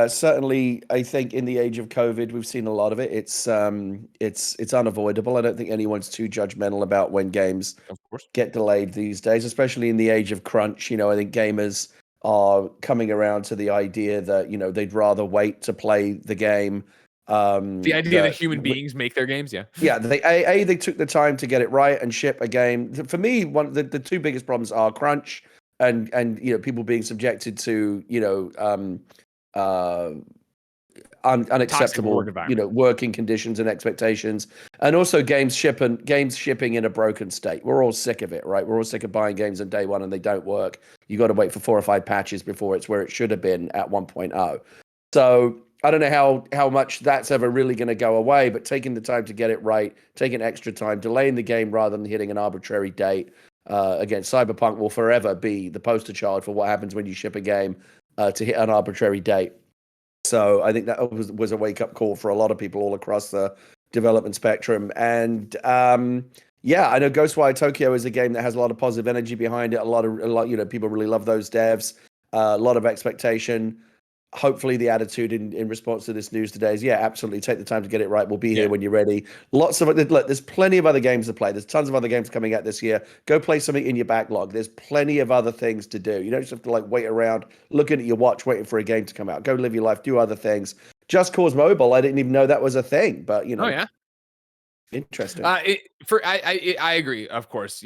Certainly, I think in the age of COVID, we've seen a lot of it. It's unavoidable. I don't think anyone's too judgmental about when games get delayed these days, especially in the age of crunch. I think gamers are coming around to the idea that they'd rather wait to play the game. The idea that human beings make their games, yeah. They took the time to get it right and ship a game. For me, the two biggest problems are crunch and people being subjected to unacceptable working conditions and expectations, and also games shipping in a broken state. We're all sick of it, right? We're all sick of buying games on day one and they don't work. You got to wait for 4 or 5 patches before it's where it should have been at 1.0. So I don't know how much that's ever really going to go away, but taking the time to get it right, taking extra time, delaying the game rather than hitting an arbitrary date. Again, Cyberpunk will forever be the poster child for what happens when you ship a game to hit an arbitrary date. So I think that was a wake-up call for a lot of people all across the development spectrum. And I know Ghostwire Tokyo is a game that has a lot of positive energy behind it. A lot, people really love those devs. A lot of expectation. Hopefully the attitude in response to this news today is, absolutely, take the time to get it right. We'll be here when you're ready. Look, there's plenty of other games to play. There's tons of other games coming out this year. Go play something in your backlog. There's plenty of other things to do. You don't just have to wait around, looking at your watch, waiting for a game to come out. Go live your life, do other things. Just Cause Mobile, I didn't even know that was a thing, but Oh yeah. Interesting. I agree. Of course,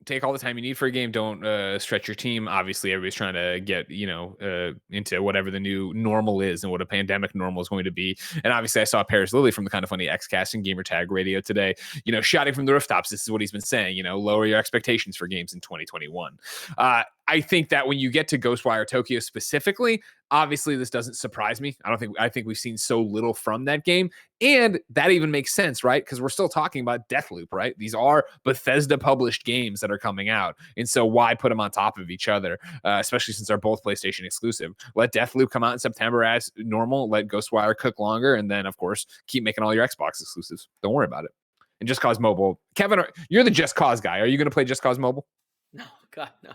take all the time you need for a game. Don't stretch your team. Obviously, everybody's trying to get into whatever the new normal is and what a pandemic normal is going to be. And obviously, I saw PSILY from the Kind of Funny Xcast and Gamertag Radio today. Shouting from the rooftops. This is what he's been saying. Lower your expectations for games in 2021. I think that when you get to Ghostwire Tokyo specifically, obviously this doesn't surprise me. I think we've seen so little from that game, and that even makes sense, right? Because we're still talking about Deathloop, right? These are Bethesda published games that are coming out, and so why put them on top of each other? Especially since they're both PlayStation exclusive. Let Deathloop come out in September as normal. Let Ghostwire cook longer, and then of course keep making all your Xbox exclusives. Don't worry about it. And Just Cause Mobile, Kevin, you're the Just Cause guy. Are you going to play Just Cause Mobile? No, God, no.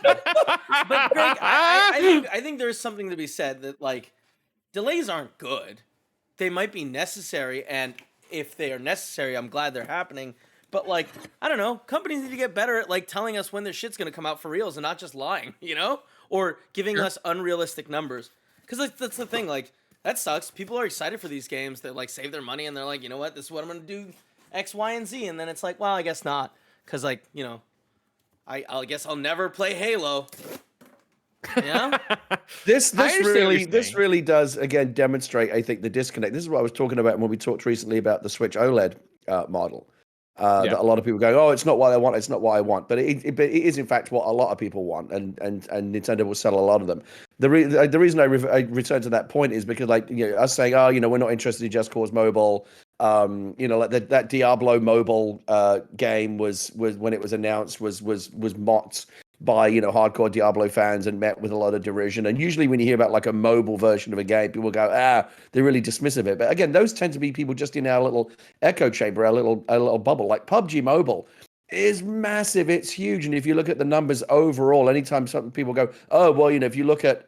But Greg, I think there's something to be said that delays aren't good. They might be necessary, and if they are necessary, I'm glad they're happening. But I don't know, companies need to get better at telling us when their shit's gonna come out for reals and not just lying, or giving us unrealistic numbers. Because that's the thing, that sucks. People are excited for these games. They save their money and they're like, you know what, this is what I'm gonna do, X, Y, and Z, and then it's well, I guess not, because I guess I'll never play Halo. Yeah. This really does again demonstrate, I think, the disconnect. This is what I was talking about when we talked recently about the Switch OLED model. That a lot of people go, oh, it's not what I want. It's not what I want, but it is in fact what a lot of people want, and Nintendo will sell a lot of them. The reason I return to that point is because us saying, oh, we're not interested in Just Cause Mobile. That Diablo mobile game was when it was announced was mocked by hardcore Diablo fans and met with a lot of derision. And usually when you hear about a mobile version of a game, people go, they're really dismissive of it. But again, those tend to be people just in our little echo chamber, our little bubble. Like PUBG Mobile is massive. It's huge. And if you look at the numbers overall, anytime some people go, oh, well, if you look at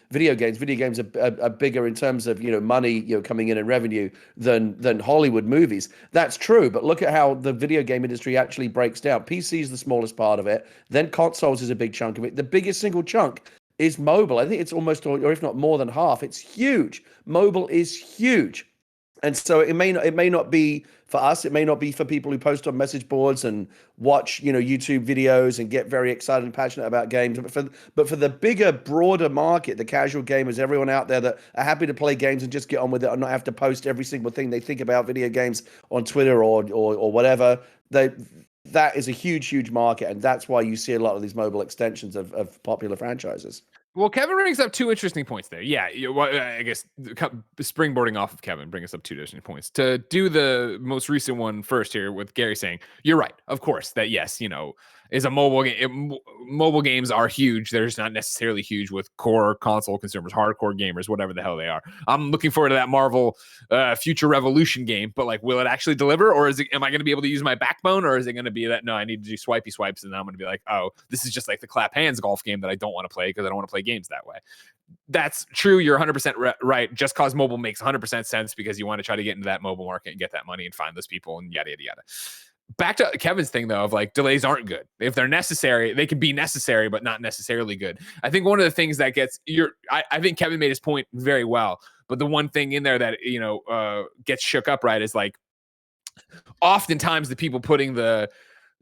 video games are bigger in terms of, money, coming in and revenue than Hollywood movies. That's true. But look at how the video game industry actually breaks down. PC is the smallest part of it. Then consoles is a big chunk of it. The biggest single chunk is mobile. I think it's almost, or if not more than half. It's huge. Mobile is huge. And so it may not be for us. It may not be for people who post on message boards and watch, YouTube videos and get very excited and passionate about games. But for the bigger, broader market, the casual gamers, everyone out there that are happy to play games and just get on with it and not have to post every single thing they think about video games on Twitter or whatever, that is a huge, huge market. And that's why you see a lot of these mobile extensions of popular franchises. Well, Kevin brings up two interesting points there. Yeah, I guess springboarding off of Kevin brings us up two interesting points. To do the most recent one first here with Gary saying, you're right, of course, that yes, is a mobile game. Mobile games are huge. They're just not necessarily huge with core console consumers, hardcore gamers, whatever the hell they are. I'm looking forward to that Marvel Future Revolution game, but will it actually deliver? Or am I going to be able to use my backbone? Or is it going to be that, no, I need to do swipey swipes, and then I'm going to be like, oh, this is just like the clap hands golf game that I don't want to play because I don't want to play games that way. That's true. You're 100% right. Just cause mobile makes 100% sense because you want to try to get into that mobile market and get that money and find those people and yada, yada, yada. Back to Kevin's thing, though, of delays aren't good. If they're necessary, they can be necessary, but not necessarily good. I think one of the things that gets I think Kevin made his point very well, but the one thing in there that, gets shook up, right, is oftentimes the people putting the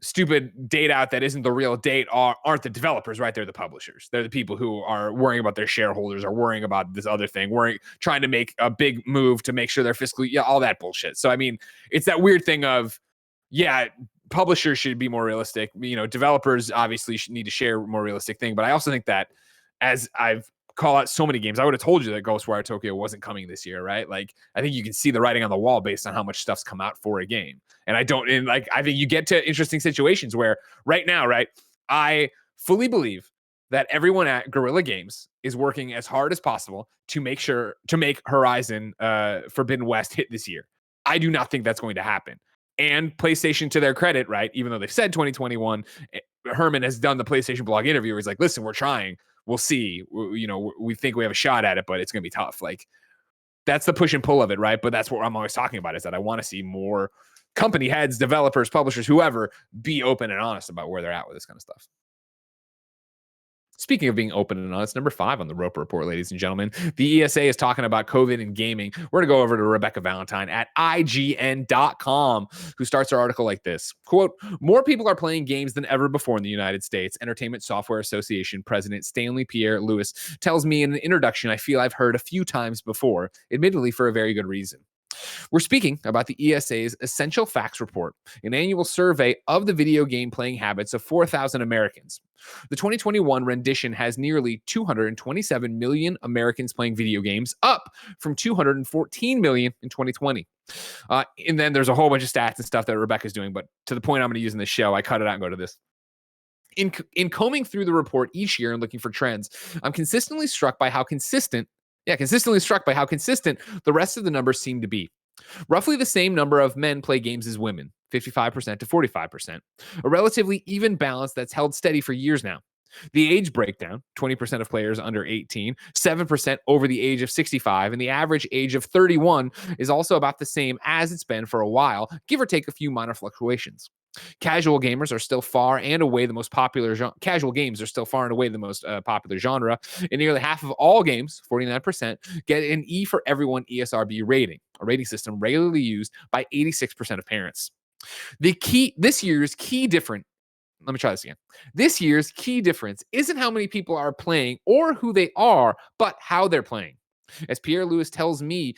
stupid date out that isn't the real date aren't the developers, right? They're the publishers. They're the people who are worrying about their shareholders, are worrying about this other thing, trying to make a big move to make sure they're fiscally, all that bullshit. So, I mean, it's that weird thing of, yeah, publishers should be more realistic. Developers obviously should need to share a more realistic thing. But I also think that, as I've called out so many games, I would have told you that Ghostwire Tokyo wasn't coming this year, right? I think you can see the writing on the wall based on how much stuff's come out for a game. And I think you get to interesting situations where right now, right, I fully believe that everyone at Guerrilla Games is working as hard as possible to make Horizon Forbidden West hit this year. I do not think that's going to happen. And PlayStation, to their credit, right, even though they've said 2021, Herman has done the PlayStation blog interview where he's like, listen, we're trying. We'll see. We think we have a shot at it, but it's going to be tough. That's the push and pull of it, right? But that's what I'm always talking about, is that I want to see more company heads, developers, publishers, whoever, be open and honest about where they're at with this kind of stuff. Speaking of being open and honest, number 5 on the Roper Report, ladies and gentlemen, the ESA is talking about COVID and gaming. We're going to go over to Rebecca Valentine at IGN.com, who starts her article like this. Quote, more people are playing games than ever before in the United States. Entertainment Software Association President Stanley Pierre Lewis tells me in an introduction I feel I've heard a few times before, admittedly for a very good reason. We're speaking about the ESA's Essential Facts Report, an annual survey of the video game playing habits of 4,000 Americans. The 2021 rendition has nearly 227 million Americans playing video games, up from 214 million in 2020. And then there's a whole bunch of stats and stuff that Rebecca's doing, but to the point I'm going to use in this show, I cut it out and go to this. In combing through the report each year and looking for trends, I'm consistently struck by how consistent the rest of the numbers seem to be. Roughly the same number of men play games as women, 55% to 45%. A relatively even balance that's held steady for years now. The age breakdown, 20% of players under 18, 7% over the age of 65, and the average age of 31 is also about the same as it's been for a while, give or take a few minor fluctuations. Casual gamers are still far and away the most popular genre. Casual games are still far and away the most popular genre, and nearly half of all games, 49%, get an E for Everyone ESRB rating, a rating system regularly used by 86% of parents. This year's key difference isn't how many people are playing or who they are, but how they're playing. As Pierre Lewis tells me,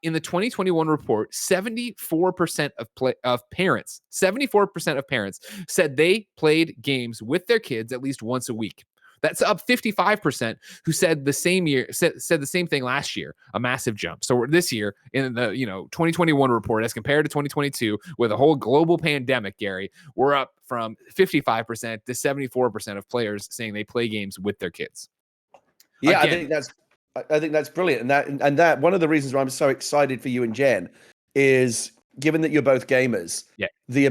in the 2021 report, 74% of parents said they played games with their kids at least once a week. That's up 55% who said the same thing last year, a massive jump. So this year in the 2021 report as compared to 2022 with a whole global pandemic, Gary, we're up from 55% to 74% of players saying they play games with their kids. Yeah, again, I think that's brilliant, and that one of the reasons why I'm so excited for you and Jen is, given that you're both gamers, yeah, the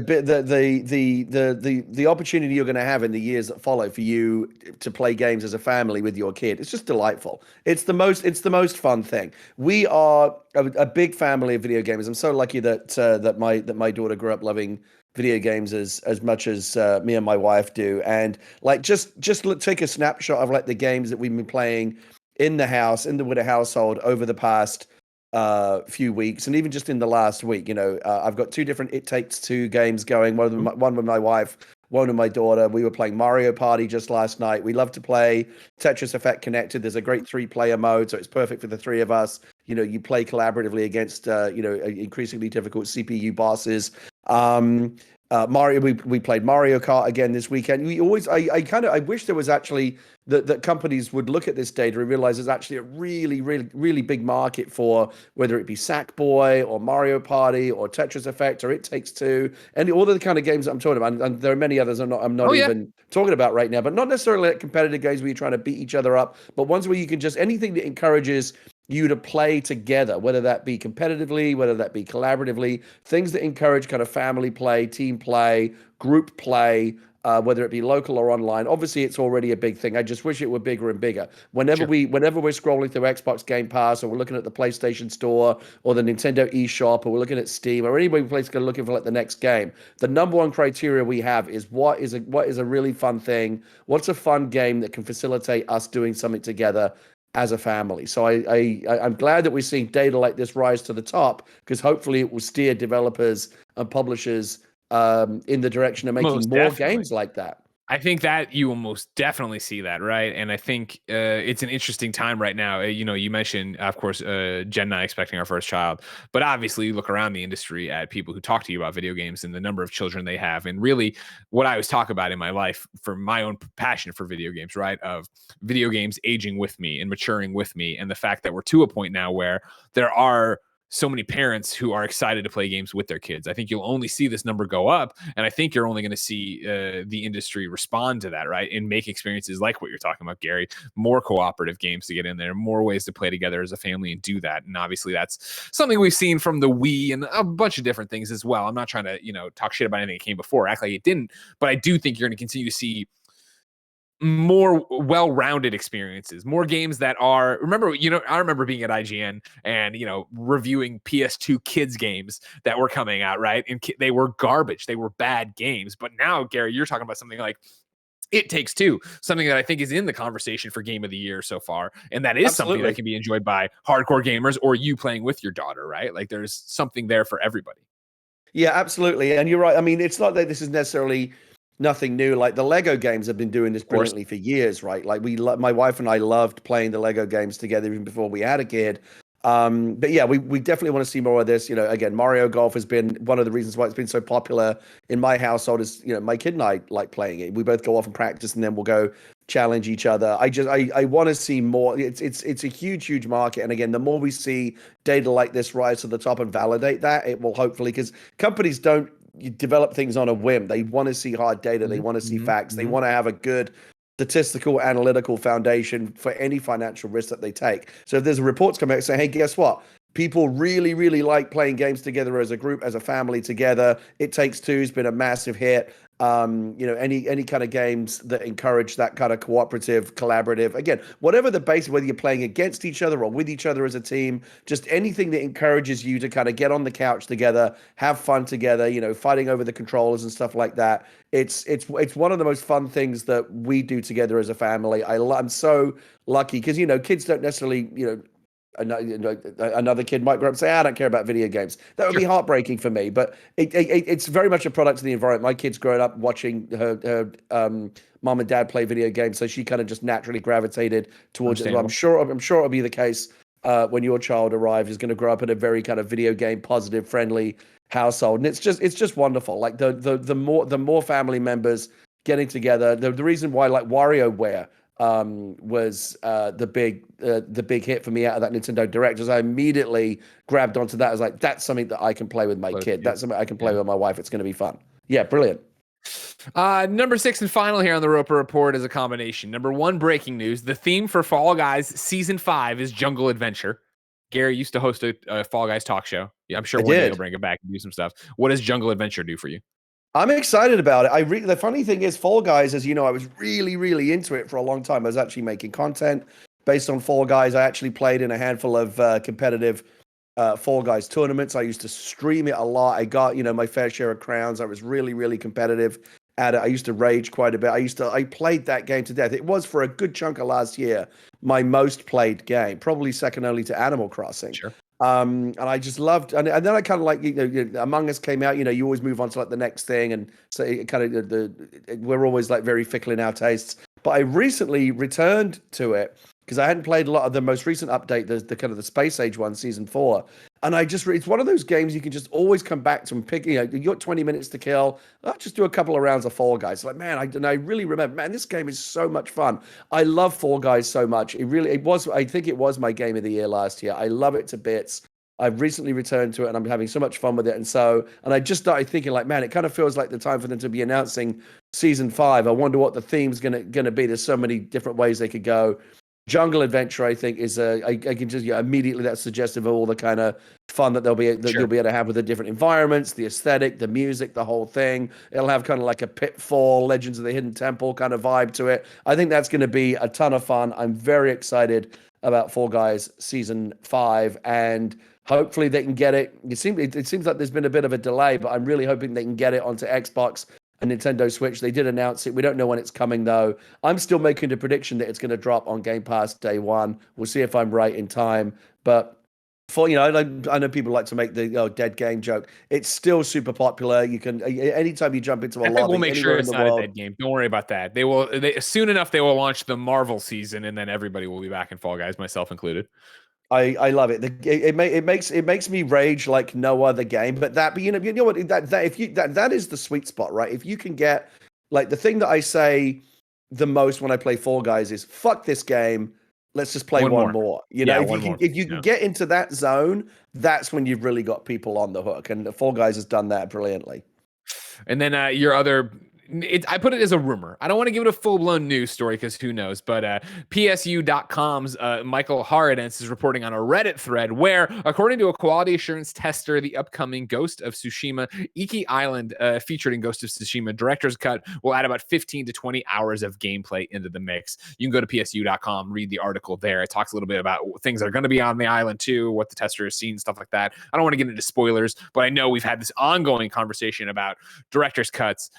opportunity you're going to have in the years that follow for you to play games as a family with your kid, it's just delightful. It's the most fun thing. We are a big family of video gamers. I'm so lucky that my daughter grew up loving video games as much as me and my wife do, and just take a snapshot of the games that we've been playing in the Whitta household over the past few weeks, and even just in the last week, I've got 2 different It Takes Two games going. One with my wife, one with my daughter. We were playing Mario Party just last night. We love to play Tetris Effect Connected. There's a great 3-player mode, so it's perfect for the 3 of us. You play collaboratively against increasingly difficult CPU bosses. Mario, we played Mario Kart again this weekend. I wish there was actually that companies would look at this data and realize there's actually a really, really, really big market for whether it be Sackboy or Mario Party or Tetris Effect or It Takes Two, and all of the kind of games that I'm talking about. And there are many others I'm not even talking about right now, but not necessarily like competitive games where you're trying to beat each other up, but ones where you can just anything that encourages you to play together, whether that be competitively, whether that be collaboratively, things that encourage kind of family play, team play, group play, whether it be local or online. Obviously, it's already a big thing. I just wish it were bigger and bigger. Whenever we're scrolling through Xbox Game Pass, or we're looking at the PlayStation Store or the Nintendo eShop, or we're looking at Steam, or any place looking for like the next game, the number one criteria we have is what is a really fun thing? What's a fun game that can facilitate us doing something together as a family? So I'm glad that we're seeing data like this rise to the top, because hopefully it will steer developers and publishers in the direction of making more games like that. I think that you will most definitely see that, right? And I think it's an interesting time right now. You mentioned, of course, Jen and I expecting our first child, but obviously you look around the industry at people who talk to you about video games and the number of children they have. And really what I always talk about in my life for my own passion for video games, right? Of video games aging with me and maturing with me. And the fact that we're to a point now where there are so many parents who are excited to play games with their kids. I think you'll only see this number go up, and I think you're only going to see the industry respond to that, right? And make experiences like what you're talking about, Gary, more cooperative games to get in there, more ways to play together as a family and do that. And obviously that's something we've seen from the Wii and a bunch of different things as well. I'm not trying to, talk shit about anything that came before, act like it didn't, but I do think you're going to continue to see more well-rounded experiences, more games that are, I remember being at IGN and, reviewing PS2 kids games that were coming out, right? And they were garbage. They were bad games. But now, Gary, you're talking about something like It Takes Two, something that I think is in the conversation for game of the year so far. And that is something that can be enjoyed by hardcore gamers or you playing with your daughter, right? Like there's something there for everybody. Yeah, absolutely. And you're right. I mean, it's not that this is necessarily nothing new. Like the Lego games have been doing this brilliantly for years, right? Like my wife and I loved playing the Lego games together even before we had a kid. But yeah, we definitely want to see more of this. Again, Mario Golf has been one of the reasons why it's been so popular in my household. Is my kid and I like playing it. We both go off and practice, and then we'll go challenge each other. I want to see more. It's a huge market, and again, the more we see data like this rise to the top and validate that, it will hopefully, because companies don't develop things on a whim. They want to see hard data. They want to see facts. They want to have a good statistical analytical foundation for any financial risk that they take. So if there's reports come out saying, hey, guess what? People really like playing games together as a group, as a family together. It Takes Two has been a massive hit. Any kind of games that encourage that kind of cooperative, collaborative, again, whatever the base, whether you're playing against each other or with each other as a team, just anything that encourages you to kind of get on the couch together, have fun together, fighting over the controllers and stuff like that. It's one of the most fun things that we do together as a family. I'm so lucky because, kids don't necessarily, another kid might grow up and say, I don't care about video games. That would be heartbreaking for me. But it's very much a product of the environment. My kid's grown up watching her mom and dad play video games, so she kind of just naturally gravitated towards it. Well, I'm sure it'll be the case when your child arrives. Is going to grow up in a very kind of video game positive, friendly household, and it's just wonderful. Like the more family members getting together. The reason why like WarioWare was the big hit for me out of that Nintendo Direct, as I immediately grabbed onto that. I was like, that's something that I can play with my kid. That's something I can play with my wife. It's going to be fun. Yeah, brilliant. Number 6 and final here on the Roper Report is a combination. Number 1, breaking news. The theme for Fall Guys Season 5 is Jungle Adventure. Gary used to host a Fall Guys talk show. Yeah, I'm sure one day he'll bring it back and do some stuff. What does Jungle Adventure do for you? I'm excited about it. The funny thing is, Fall Guys, as you know, I was really into it for a long time. I was actually making content based on Fall Guys. I actually played in a handful of competitive Fall Guys tournaments. I used to stream it a lot. I got, my fair share of crowns. I was really competitive at it. I used to rage quite a bit. I played that game to death. It was, for a good chunk of last year, my most played game, probably second only to Animal Crossing. Sure. And I just loved, and then I kind of like, Among Us came out, you always move on to like the next thing. And so it kind of, we're always like very fickle in our tastes. But I recently returned to it because I hadn't played a lot of the most recent update, the kind of the Space Age one, season 4. And it's one of those games you can just always come back to and pick, you got 20 minutes to kill. I'll just do a couple of rounds of Fall Guys. Like, man, I really remember, man, this game is so much fun. I love Fall Guys so much. I think it was my game of the year last year. I love it to bits. I've recently returned to it and I'm having so much fun with it. And I just started thinking like, man, it kind of feels like the time for them to be announcing season 5. I wonder what the theme's gonna be. There's so many different ways they could go. Jungle Adventure, I think, is I can just immediately that's suggestive of all the kind of fun that you'll be able to have with the different environments, the aesthetic, the music, the whole thing. It'll have kind of like a Pitfall, Legends of the Hidden Temple kind of vibe to it. I think that's going to be a ton of fun. I'm very excited about Fall Guys season 5, and hopefully they can get it. It seems like there's been a bit of a delay, but I'm really hoping they can get it onto Xbox and Nintendo Switch. They did announce it. We don't know when it's coming, though. I'm still making the prediction that it's going to drop on Game Pass day 1. We'll see if I'm right in time. But I know people like to make the dead game joke. It's still super popular. You can anytime you jump into a lobby, we'll make sure it's not world, a dead game. Don't worry about that. Soon enough they will launch the Marvel season, and then everybody will be back in Fall Guys, myself included. I love it. It makes me rage like no other game. But you know what that is the sweet spot, right? If you can get like the thing that I say the most when I play Fall Guys is fuck this game. Let's just play one more. If you can get into that zone, that's when you've really got people on the hook. And Fall Guys has done that brilliantly. And then your other. I put it as a rumor. I don't want to give it a full-blown news story because who knows. But PSU.com's Michael Harradence is reporting on a Reddit thread where, according to a quality assurance tester, the upcoming Ghost of Tsushima Iki Island featured in Ghost of Tsushima Director's Cut will add about 15 to 20 hours of gameplay into the mix. You can go to PSU.com, read the article there. It talks a little bit about things that are going to be on the island too, what the tester has seen, stuff like that. I don't want to get into spoilers, but I know we've had this ongoing conversation about Director's Cuts.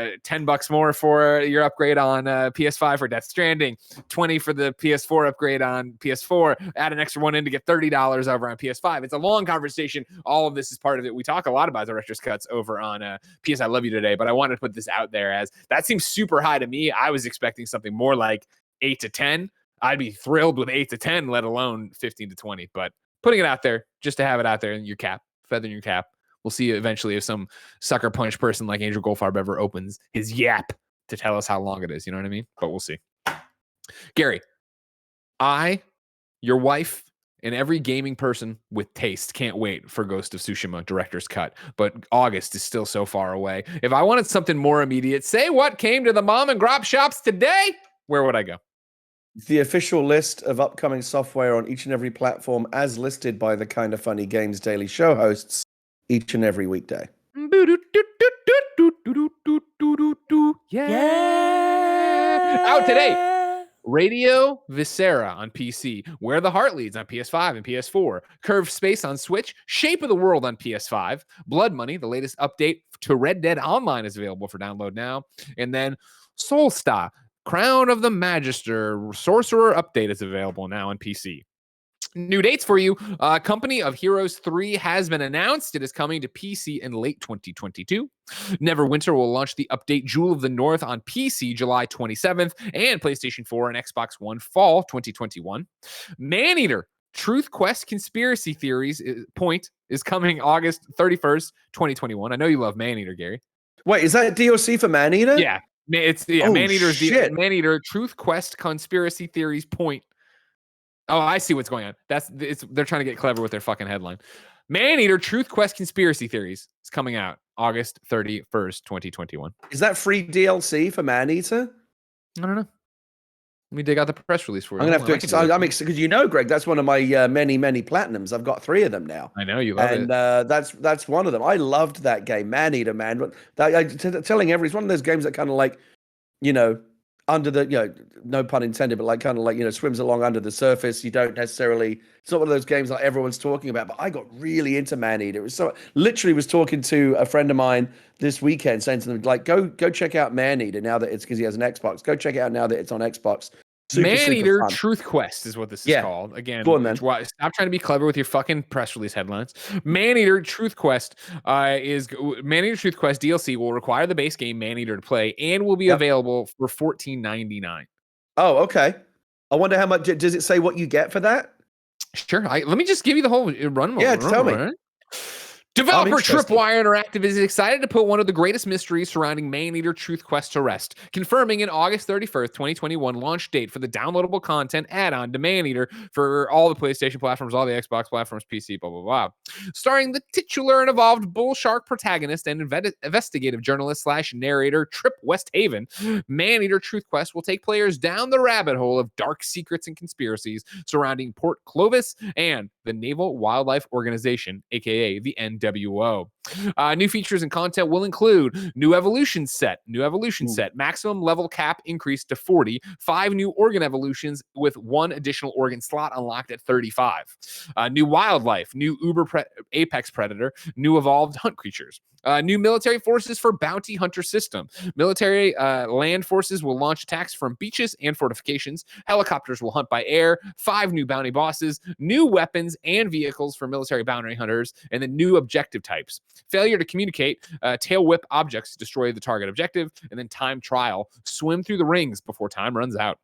$10 more for your upgrade on PS5 for Death Stranding, $20 for the PS4 upgrade on PS4, add an extra one in to get $30 over on PS5. It's a long conversation. All of this is part of it. We talk a lot about Director's Cuts over on PS I Love You Today, but I wanted to put this out there as that seems super high to me. I was expecting something more like 8 to 10. I'd be thrilled with 8 to 10, let alone 15 to 20, but putting it out there just to have it out there in your cap, feather in your cap. We'll see eventually if some sucker punch person like Angel Goldfarb ever opens his yap to tell us how long it is. You know what I mean? But we'll see. Gary, your wife, and every gaming person with taste can't wait for Ghost of Tsushima Director's Cut. But August is still so far away. If I wanted something more immediate, say what came to the mom and grop shops today, where would I go? The official list of upcoming software on each and every platform as listed by the Kinda Funny Games Daily Show hosts each and every weekday. Yeah. Out today. Radio Viscera on PC. Where the Heart Leads on PS5 and PS4. Curved Space on Switch. Shape of the World on PS5. Blood Money, the latest update to Red Dead Online, is available for download now. And then Soulstar, Crown of the Magister Sorcerer update is available now on PC. New dates for you. Company of Heroes 3 has been announced. It is coming to PC in late 2022. Neverwinter will launch the update Jewel of the North on PC July 27th and PlayStation 4 and Xbox One fall 2021. Maneater Truth Quest Conspiracy Theories Point is coming August 31st, 2021. I know you love Maneater, Gary. Wait, is that DLC for Maneater? Yeah. Maneater Truth Quest Conspiracy Theories Point. Oh, I see what's going on. They're trying to get clever with their fucking headline. Maneater Truth Quest Conspiracy Theories is coming out August 31st, 2021. Is that free DLC for Maneater? I don't know. Let me dig out the press release for you. I'm gonna have to. I'm excited because Greg, that's one of my many platinums. I've got 3 of them now. I know you love it, and that's one of them. I loved that game, Maneater, man. Telling it's one of those games that kind of like, under the, no pun intended, but like kind of like, swims along under the surface. You don't necessarily, it's not one of those games like everyone's talking about, but I got really into Maneater. It was literally was talking to a friend of mine this weekend saying to them, like, go check out Maneater now that it's, because he has an Xbox. Go check it out now that it's on Xbox. Man-Eater fun. Truth Quest is what this is called. Again, Go on, then. Stop trying to be clever with your fucking press release headlines. Man-Eater Truth Quest Man-Eater Truth Quest DLC will require the base game Man-Eater to play and will be available for $14.99. Oh, okay. I wonder how much. Does it say what you get for that? Sure. Let me just give you the whole run. Yeah, tell me. Right? Developer Tripwire Interactive is excited to put one of the greatest mysteries surrounding Man-Eater Truth Quest to rest, confirming an August 31st, 2021 launch date for the downloadable content add-on to Man-Eater for all the PlayStation platforms, all the Xbox platforms, PC, blah, blah, blah. Starring the titular and evolved bull shark protagonist and investigative journalist / narrator Trip Westhaven, Man-Eater Truth Quest will take players down the rabbit hole of dark secrets and conspiracies surrounding Port Clovis and the Naval Wildlife Organization, aka the NWO. New features and content will include new evolution set, maximum level cap increased to 40, 5 new organ evolutions with 1 additional organ slot unlocked at 35, new wildlife, new apex predator, new evolved hunt creatures. New military forces for bounty hunter system. Military land forces will launch attacks from beaches and fortifications. Helicopters will hunt by air. 5 new bounty bosses. New weapons and vehicles for military bounty hunters. And then new objective types. Failure to communicate. Tail whip objects to destroy the target objective. And then time trial. Swim through the rings before time runs out.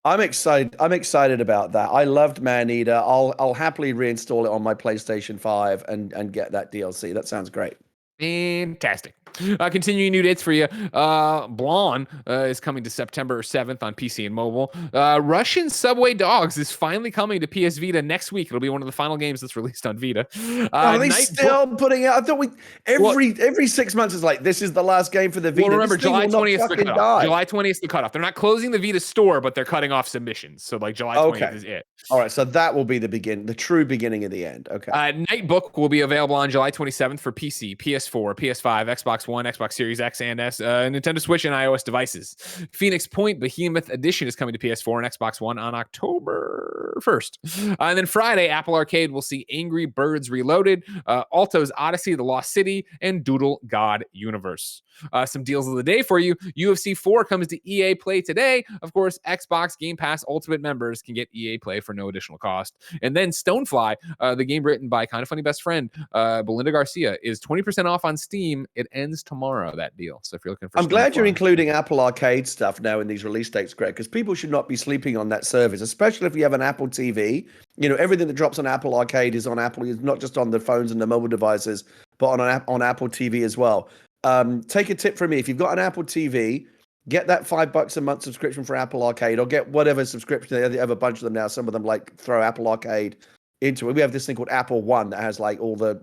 I'm excited about that. I loved Man-Eater. I'll happily reinstall it on my PlayStation 5 and get that DLC. That sounds great. Fantastic. Continuing new dates for you. Blonde is coming to September 7th on PC and mobile. Russian Subway Dogs is finally coming to PS Vita next week. It'll be one of the final games that's released on Vita. Are they still putting out? I thought every 6 months is like, this is the last game for the Vita. Well, remember, July 20th is the cutoff. July 20th is the cutoff. They're not closing the Vita store, but they're cutting off submissions. So like July 20th is it. All right, so that will be the true beginning of the end. Okay. Nightbook will be available on July 27th for PC, PS4, PS5, Xbox One, Xbox Series X and S, Nintendo Switch, and iOS devices. Phoenix Point Behemoth Edition is coming to PS4 and Xbox One on October 1st. And then Friday, Apple Arcade will see Angry Birds Reloaded, Alto's Odyssey, The Lost City, and Doodle God Universe. Some deals of the day for you. UFC 4 comes to EA Play today. Of course, Xbox Game Pass Ultimate members can get EA Play for no additional cost. And then Stonefly, the game written by Kind of Funny best friend Belinda Garcia, is 20% off on Steam. It ends tomorrow, that deal. So if you're looking for I'm glad you're including Apple Arcade stuff now in these release dates, Greg, because people should not be sleeping on that service, especially if you have an Apple TV. You know, everything that drops on Apple Arcade is on Apple, is not just on the phones and the mobile devices, but on Apple TV as well. Take a tip from me. If you've got an Apple TV, get that $5 a month subscription for Apple Arcade, or get whatever subscription. They have a bunch of them now. Some of them like throw Apple Arcade into it. We have this thing called Apple One that has like all the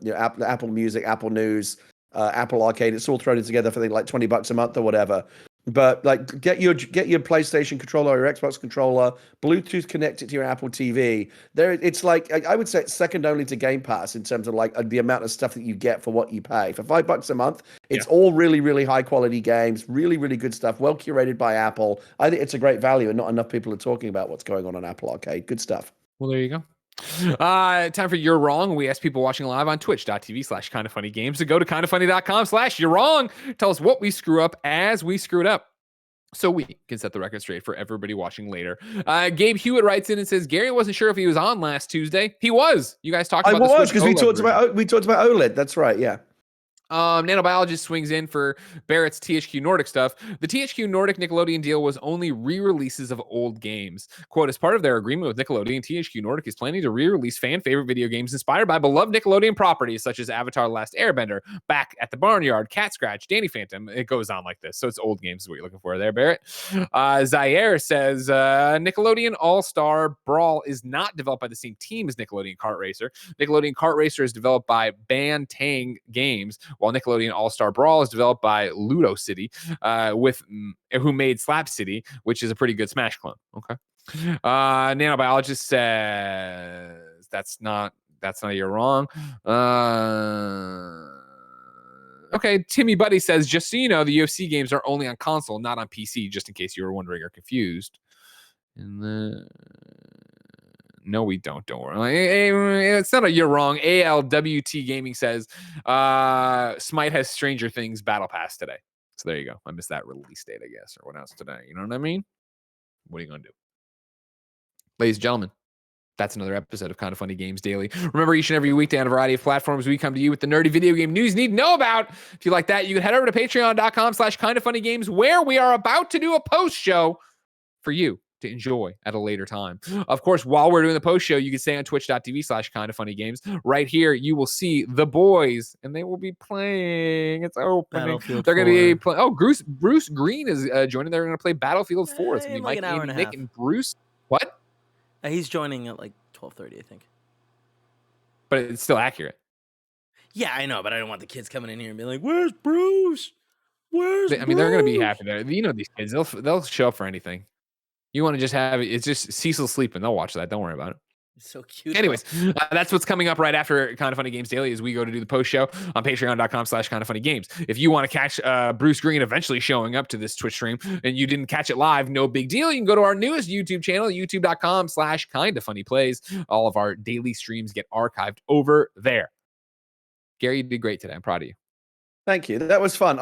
Apple Music, Apple News, Apple Arcade. It's all thrown together for like $20 a month or whatever. But like, get your PlayStation controller or your Xbox controller, Bluetooth connect it to your Apple TV. It's like, I would say it's second only to Game Pass in terms of like the amount of stuff that you get for what you pay. For $5 a month, it's all really, really high quality games, really, really good stuff, well curated by Apple. I think it's a great value, and not enough people are talking about what's going on Apple Arcade. Good stuff. Well, there you go. Time for You're Wrong. We ask people watching live on twitch.tv/kindoffunnygames to go to kindoffunny.com/you're wrong. Tell us what we screw up as we screwed up, so we can set the record straight for everybody watching later. Gabe Hewitt writes in and says, Gary wasn't sure if he was on last Tuesday. He was. You guys talked about I was, because we talked about OLED. That's right. Yeah. Nanobiologist swings in for Barrett's THQ Nordic stuff. The THQ Nordic Nickelodeon deal was only re-releases of old games. Quote, as part of their agreement with Nickelodeon, THQ Nordic is planning to re-release fan-favorite video games inspired by beloved Nickelodeon properties such as Avatar: The Last Airbender, Back at the Barnyard, Cat Scratch, Danny Phantom. It goes on like this. So it's old games is what you're looking for there, Barrett. Zaire says, Nickelodeon All-Star Brawl is not developed by the same team as Nickelodeon Kart Racer. Nickelodeon Kart Racer is developed by Bantang Games, while Nickelodeon All-Star Brawl is developed by Ludo City, who made Slap City, which is a pretty good Smash clone. Okay. Nanobiologist says that's not You're Wrong. Okay, Timmy Buddy says, just so you know, the UFC games are only on console, not on PC, just in case you were wondering or confused. And then no, we don't. Don't worry. It's not a You're Wrong. ALWT Gaming says, Smite has Stranger Things Battle Pass today. So there you go. I missed that release date, I guess, or what else today. You know what I mean? What are you going to do? Ladies and gentlemen, that's another episode of Kind of Funny Games Daily. Remember, each and every weekday on a variety of platforms, we come to you with the nerdy video game news you need to know about. If you like that, you can head over to patreon.com/kindoffunnygames, where we are about to do a post show for you to enjoy at a later time. Of course, while we're doing the post show, you can stay on twitch.tv/kindoffunnygames. Right here, you will see the boys, and they will be playing. It's opening. They're going to be playing. Oh, Bruce Green is joining. They're going to play Battlefield 4. It's going to be like Mike, an hour Andy, and a Nick, half. and Bruce. What? He's joining at like 12:30, I think. But it's still accurate. Yeah, I know, but I don't want the kids coming in here and being like, "Where's Bruce? Where's?" I mean, they're going to be happy there. You know, these kids, they'll show up for anything. You want to just have it. It's just Cecil sleeping. They'll watch that. Don't worry about it. It's so cute. Anyways, that's what's coming up right after Kind of Funny Games Daily as we go to do the post show on patreon.com/kindoffunnygames. If you want to catch Bruce Green eventually showing up to this Twitch stream and you didn't catch it live, no big deal. You can go to our newest YouTube channel, youtube.com/kindoffunnyplays. All of our daily streams get archived over there. Gary, you did great today. I'm proud of you. Thank you. That was fun.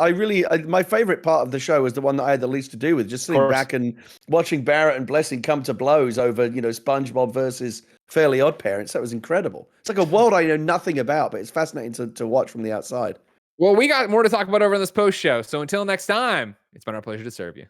My favorite part of the show was the one that I had the least to do with, just sitting back and watching Barrett and Blessing come to blows over, SpongeBob versus Fairly Odd Parents. That was incredible. It's like a world I know nothing about, but it's fascinating to watch from the outside. Well, we got more to talk about over in this post show. So until next time, it's been our pleasure to serve you.